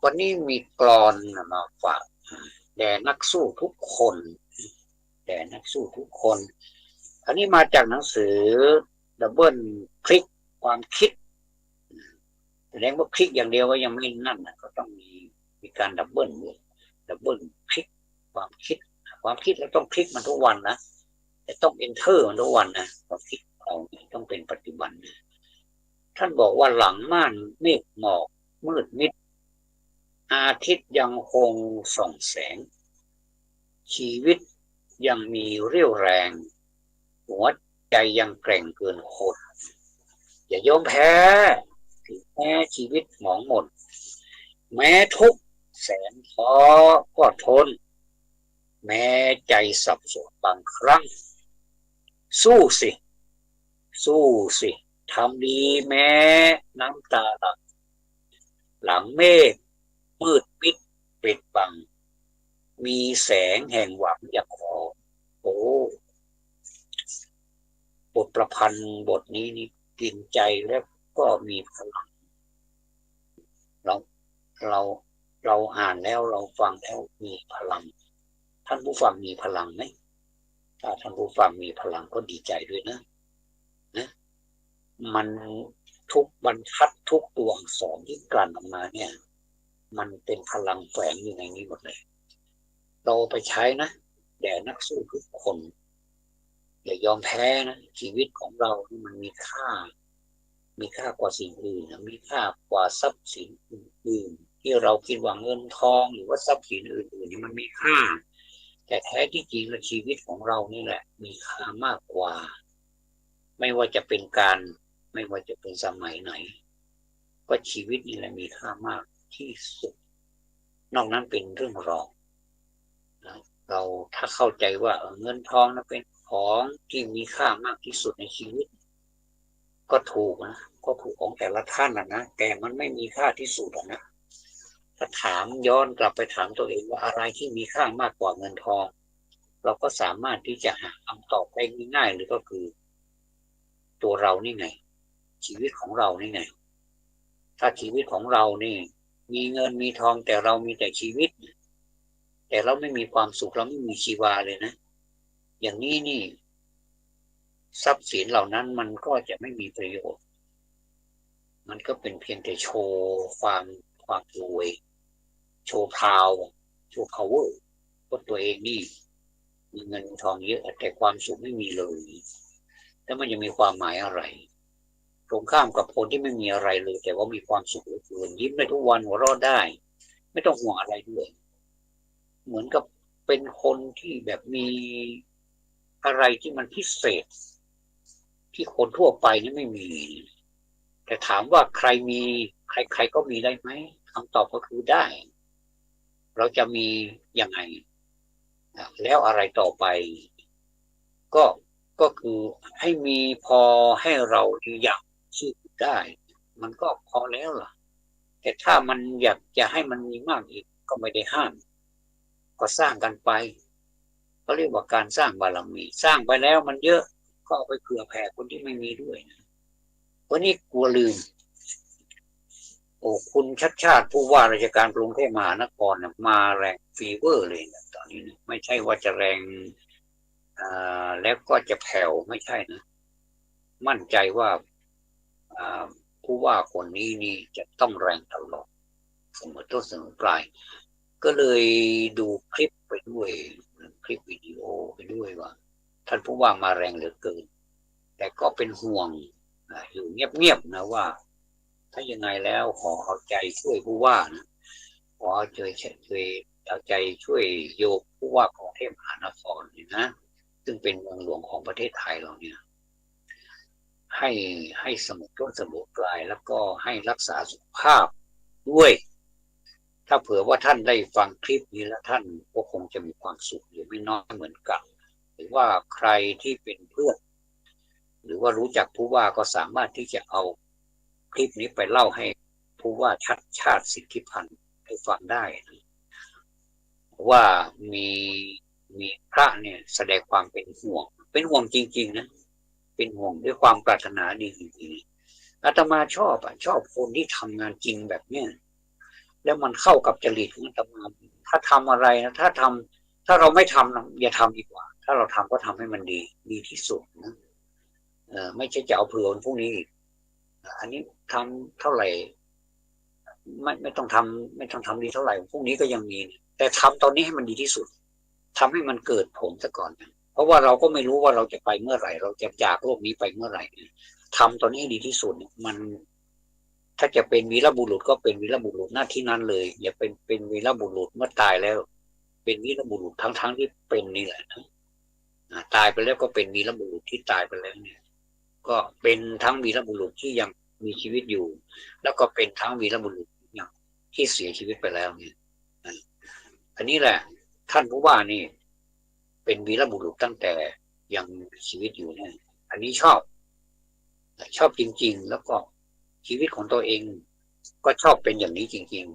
วันนี้มีกลอนมาฝากแด่นักสู้ทุกคนอันนี้มาจากหนังสือดับเบิลคลิกความคิดแสดงว่าคลิกอย่างเดียวก็ยังไม่นั่นนะก็ต้องมีการดับเบิลคลิกความคิดแล้วต้องคลิกมันทุกวันนะแต่ต้องเอนเตอร์มันทุกวันนะความคิดเราต้องเป็นปัจจุบันนะ ท่านบอกว่าหลังม่านเมฆหมอกมืดมิดอาทิตย์ยังคงส่องแสงชีวิตยังมีเรี่ยวแรงหัวใจยังแกร่งเกินคนอย่ายอมแพ้ถึงแม้ชีวิตหมองหมนแม้ทุกแสนท้อก็ทนแม้ใจสับสนบางครั้งสู้สิสู้สิทำดีแม้น้ำตาหลังเมฆมืดมิดปิดบังมีแสงแห่งหวังอย่างขอโอ้บทประพันธ์บทนี้นี่กินใจแล้วก็มีพลังเราเราเราอ่านแล้วเราฟังแล้วมีพลังท่านผู้ฟังมีพลังไหมถ้าท่านผู้ฟังมีพลังก็ดีใจด้วยนะมันทุกบรรทัดทุกตัวอักษรที่กลั่นออกมาเนี่ยมันเป็นพลังแฝงอยู่ในนี้หมดเลยเราไปใช้นะแด่นักสู้ทุกคนอย่ายอมแพ้นะชีวิตของเรานี่มันมีค่ากว่าสิ่งอื่นนะมีค่ากว่าทรัพย์สินอื่นๆที่เราคิดว่าเงินทองหรือว่าทรัพย์สินอื่นๆนี่มันมีค่าแต่แท้ที่จริงแล้วชีวิตของเรานี่แหละมีค่ามากกว่าไม่ว่าจะเป็นสมัยไหนก็ชีวิตนี่แหละมีค่ามากที่สุดนอกนั้นเป็นเรื่องรองเราถ้าเข้าใจว่าเงินทองนั้นเป็นของที่มีค่ามากที่สุดในชีวิตก็ถูกนะก็ถูกของแต่ละท่านนะแต่มันไม่มีค่าที่สุดนะถ้าถามย้อนกลับไปถามตัวเองว่าอะไรที่มีค่ามากกว่าเงินทองเราก็สามารถที่จะหาคำตอบได้ง่ายๆหรือก็คือตัวเรานี่ไงชีวิตของเรานี่ไงถ้าชีวิตของเรานี่มีเงินมีทองแต่เรามีแต่ชีวิตแต่เราไม่มีความสุขเราไม่มีชีวาเลยนะอย่างนี้นี่ทรัพย์สินเหล่านั้นมันก็จะไม่มีประโยชน์มันก็เป็นเพียงแต่โชว์ความรวยโชว์พาวโชว์ power ว่าตัวเองนี่มีเงินทองเยอะแต่ความสุขไม่มีเลยแล้วมันจะมีความหมายอะไรตรงข้ามกับคนที่ไม่มีอะไรเลยแต่ว่ามีความสุขเหลือเกินยิ้มได้ทุกวันหัวเราะได้ไม่ต้องห่วงอะไรด้วยเหมือนกับเป็นคนที่แบบมีอะไรที่มันพิเศษที่คนทั่วไปนี่ไม่มีแต่ถามว่าใครมีใครก็มีได้ไหมคำตอบก็คือได้เราจะมียังไงแล้วอะไรต่อไปก็คือให้มีพอให้เราอยากชีพได้มันก็พอแล้วล่ะแต่ถ้ามันอยากจะให้มันมีมากอีกก็ไม่ได้ห้ามก็สร้างกันไปเขาเรียกว่าการสร้างบารมีสร้างไปแล้วมันเยอะก็เอาไปเผื่อแผ่คนที่ไม่มีด้วยนะวันนี้กลัวลืมโอ้คุณชัดชาติผู้ว่าราชการกรุงเทพมหานครมาแรงฟีเวอร์เลยนะตอนนี้นะไม่ใช่ว่าจะแรงแล้วก็จะแผ่วไม่ใช่นะมั่นใจว่าผู้ว่าคนนี้นี่จะต้องแรงตลอดเสมอต้นเสมอปลายก็เลยดูคลิปไปด้วยคลิปวิดีโอไปด้วยว่าท่านผู้ว่ามาแรงเหลือเกินแต่ก็เป็นห่วงอยู่เงียบๆนะว่าถ้ายังไงแล้วขอเอาใจช่วยผู้ว่านะขอเอาใจช่วยโยกผู้ว่ากรุงเทพมหานครนี่นะซึ่งเป็นเมืองหลวงของประเทศไทยเราเนี่ยให้สมต้นสมปลายแล้วก็ให้รักษาสุขภาพด้วยถ้าเผื่อว่าท่านได้ฟังคลิปนี้แล้วท่านก็คงจะมีความสุขอยู่ไม่น้อยเหมือนกันหรือว่าใครที่เป็นเพื่อนหรือว่ารู้จักผู้ว่าก็สามารถที่จะเอาคลิปนี้ไปเล่าให้ผู้ว่าชัดชาติสิทธิพันธ์ให้ฟังได้ว่ามีพระเนี่ยแสดงความเป็นห่วงจริงๆนะเป็นห่วงด้วยความปรารถนาดีจริงๆอาตมาชอบคนที่ทำงานจริงแบบเนี้ยแล้วมันเข้ากับจริตของอาตมาถ้าทำอะไรนะถ้าเราไม่ทำนะอย่าทำดีกว่าถ้าเราทำก็ทำให้มันดีที่สุดนะไม่ใช่จะเอาเผื่อวันพรุ่งนี้อีกอันนี้ทำเท่าไหร่ไม่ต้องทำดีเท่าไหร่พรุ่งนี้ก็ยังมีแต่ทำตอนนี้ให้มันดีที่สุดทำให้มันเกิดผลซะก่อน เพราะว่าเราก็ไม่รู้ว่าเราจะไปเมื่อไหร่เราจะจากโลกนี้ไปเมื่อไหร่ทำตอนนี้ให้ดีที่สุดมันถ้าจะเป็นวีรบุรุษก็เป็นวีรบุรุษหน้าที่นั้นเลยอย่าเป็นวีรบุรุษเมื่อตายแล้วเป็นวีรบุรุษทั้งที่เป็นนี่แหละนะตายไปแล้วก็เป็นวีรบุรุษที่ตายไปแล้วเนี่ยก็เป็นทั้งวีรบุรุษที่ยังมีชีวิตอยู่แล้วก็เป็นทั้งวีรบุรุษอย่างที่เสียชีวิตไปแล้วเนี่ยอันนี้แหละท่านผู้ว่านี่เป็นวีรบุรุษตั้งแต่ยังมีชีวิตอยู่เนี่ยอันนี้ชอบจริงๆแล้วก็ชีวิตของตัวเองก็ชอบเป็นอย่างนี้จริง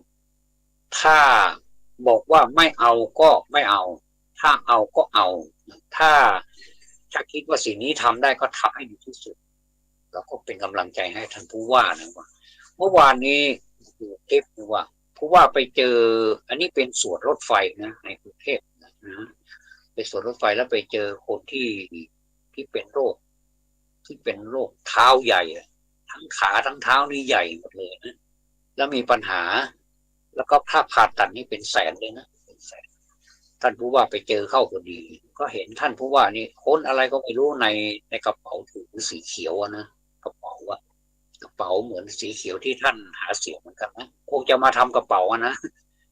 ๆถ้าบอกว่าไม่เอาก็ไม่เอาถ้าเอาก็เอาถ้าคิดว่าสิ่งนี้ทำได้ก็ทำให้ดีที่สุดเราก็เป็นกำลังใจให้ท่านผู้ว่านะว่าเมื่อวานนี้เทปว่าผู้ว่าไปเจออันนี้เป็นสวนรถไฟนะในกรุงเทพนะไปสวนรถไฟแล้วไปเจอคนที่เป็นโรคเท้าใหญ่ทั้งขาทั้งเท้านี่ใหญ่หมดเลยนะแล้วมีปัญหาแล้วก็ค่าผ่าตัดนี่เป็นแสนเลยนะเป็นแสนท่านผู้ว่าไปเจอเข้าพอดีก็เห็นท่านผู้ว่านี่ค้นอะไรก็ไม่รู้ในกระเป๋าถือสีเขียวนะกระเป๋าเหมือนสีเขียวที่ท่านหาเสียงเหมือนกันนะคงจะมาทำกระเป๋านะ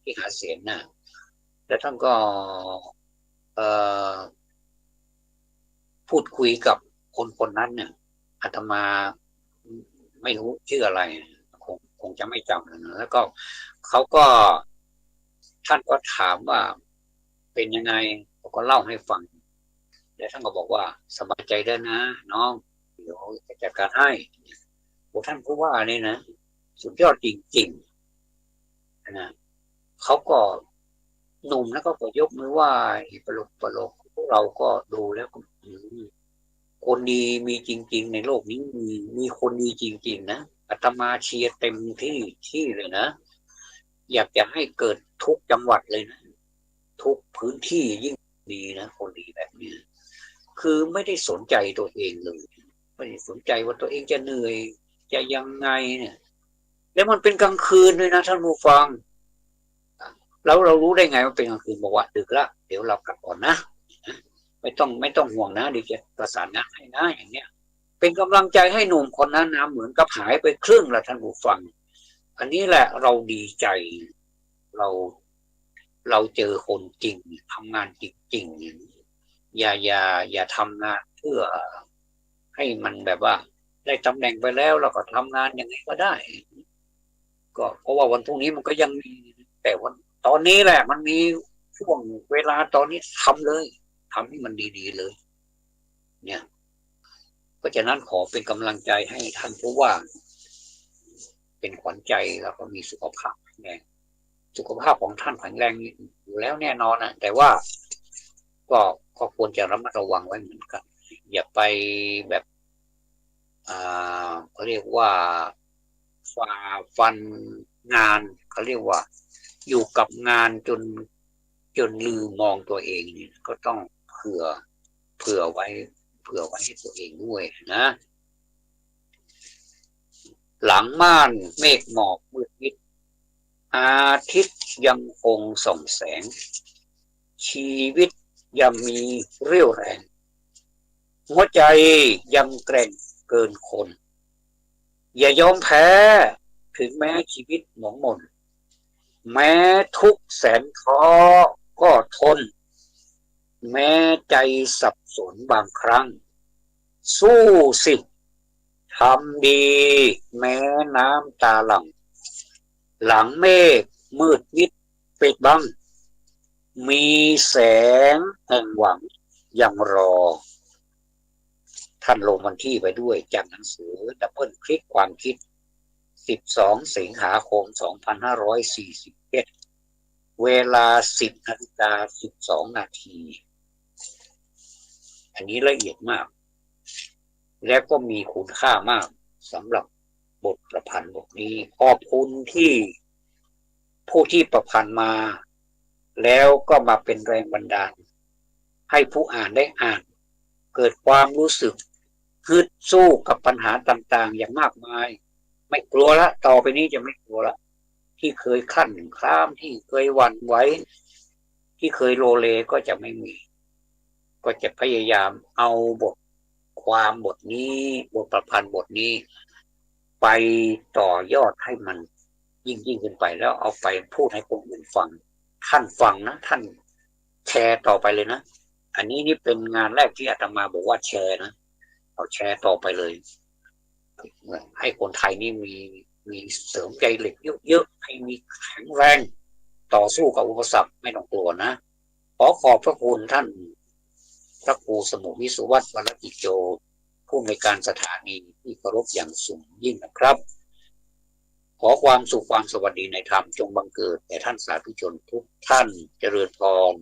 ที่หาเสียงนะแล้วท่านก็พูดคุยกับคนนั้นเนี่ยอาตมาไม่รู้ชื่ออะไรคงจะไม่จำนะแล้วก็เขาก็ท่านก็ถามว่าเป็นยังไงเขาก็เล่าให้ฟังแล้วท่านก็บอกว่าสบายใจได้นะน้องเดี๋ยวจะจัดการให้ท่านผู้ว่านี่นะสุดยอดจริงๆนะเขาก็หนุ่มแล้วก็ยกมือไหว้ปลกพวกเราก็ดูแล้วก็คนดีมีจริงๆในโลกนี้มีคนดีจริงๆนะอาตมาเชียร์เต็มที่เลยนะอยากจะให้เกิดทุกจังหวัดเลยนะทุกพื้นที่ยิ่งดีนะคนดีแบบนี้คือไม่ได้สนใจตัวเองเลยไม่ได้สนใจว่าตัวเองจะเหนื่อยจะยังไงเนี่ยแล้วมันเป็นกลางคืนด้วยนะท่านผู้ฟังแล้วเรารู้ได้ไงว่าเป็นกลางคืนบอกว่าดึกละเดี๋ยวเรากลับก่อนนะไม่ต้องห่วงนะเดี๋ยวจะประสานงานให้นะอย่างเนี้ยเป็นกำลังใจให้หนุ่มคนนั้นนะเหมือนกับหายไปครึ่งละท่านผู้ฟังอันนี้แหละเราดีใจเราเจอคนจริงทำงานจริงๆอย่าทำงานเพื่อให้มันแบบว่าได้ตำแหน่งไปแล้วเราก็ทำงานยังไงก็ได้ก็เพราะว่าวันพรุ่งนี้มันก็ยังมีแต่วันตอนนี้แหละมันมีช่วงเวลาตอนนี้ทำเลยทำให้มันดีๆเลยเนี่ยเพราะฉะนั้นขอเป็นกำลังใจให้ท่านผู้ว่าเป็นขวัญใจแล้วก็มีสุขภาพแข็งแรงสุขภาพของท่านแข็งแรงอยู่แล้วแน่นอนนะแต่ว่าก็ควรจะระมัดระวังไว้เหมือนกันอย่าไปแบบเขาเรียกว่าฝ่าฟันงานเขาเรียกว่าอยู่กับงานจนลืมมองตัวเองนี่ก็ต้องเผื่อไว้ให้ตัวเองด้วยนะหลังม่านเมฆหมอกมืดมิดอาทิตย์ยังคงส่องแสงชีวิตยังมีเรี่ยวแรงหัวใจยังแกร่งเกินคนอย่ายอมแพ้ถึงแม้ชีวิตหมองมนแม้ทุกแสนท้อก็ทนแม้ใจสับสนบางครั้งสู้สิทำดีแม้น้ำตาหลั่งหลังเมฆมืดมิดปิดบังมีแสงแห่งหวังยังรอท่านลงวันที่ไปด้วยจากหนังสือดับเบิลคลิกความคิด12 สิงหาคม 2541 เวลา 10:12 นาทีอันนี้ละเอียดมากและก็มีคุณค่ามากสำหรับบทประพันธ์บทนี้ขอบคุณที่ผู้ที่ประพันธ์มาแล้วก็มาเป็นแรงบันดาลให้ผู้อ่านได้อ่านเกิดความรู้สึกฮึดสู้กับปัญหาต่างๆอย่างมากมายไม่กลัวละต่อไปนี้จะไม่กลัวละที่เคยขั้นคล้ามที่เคยหวั่นไหวที่เคยโลเลก็จะไม่มี ก็จะพยายามเอาบทความบทนี้บทประพันธ์บทนี้ไปต่อยอดให้มันยิ่งขึ้นไปแล้วเอาไปพูดให้คนอื่นฟังท่านฟังนะท่านแชร์ต่อไปเลยนะอันนี้นี่เป็นงานแรกที่อาตมาบอกว่าแชร์นะเอาแชร์ต่อไปเลยให้คนไทยนี่มีเสริมใจเหล็กเยอะๆให้มีแข็งแรงต่อสู้กับอุปสรรคไม่ต้องกลัวนะขอขอบพระคุณท่านพระครูสมุวิสุวัฒน์วรกิจโจผู้อำนวยการสถานีที่เคารพอย่างสูงยิ่งนะครับขอความสุขความสวัสดีในธรรมจงบังเกิดแก่ท่านสาธุชนทุกท่านเจริญพร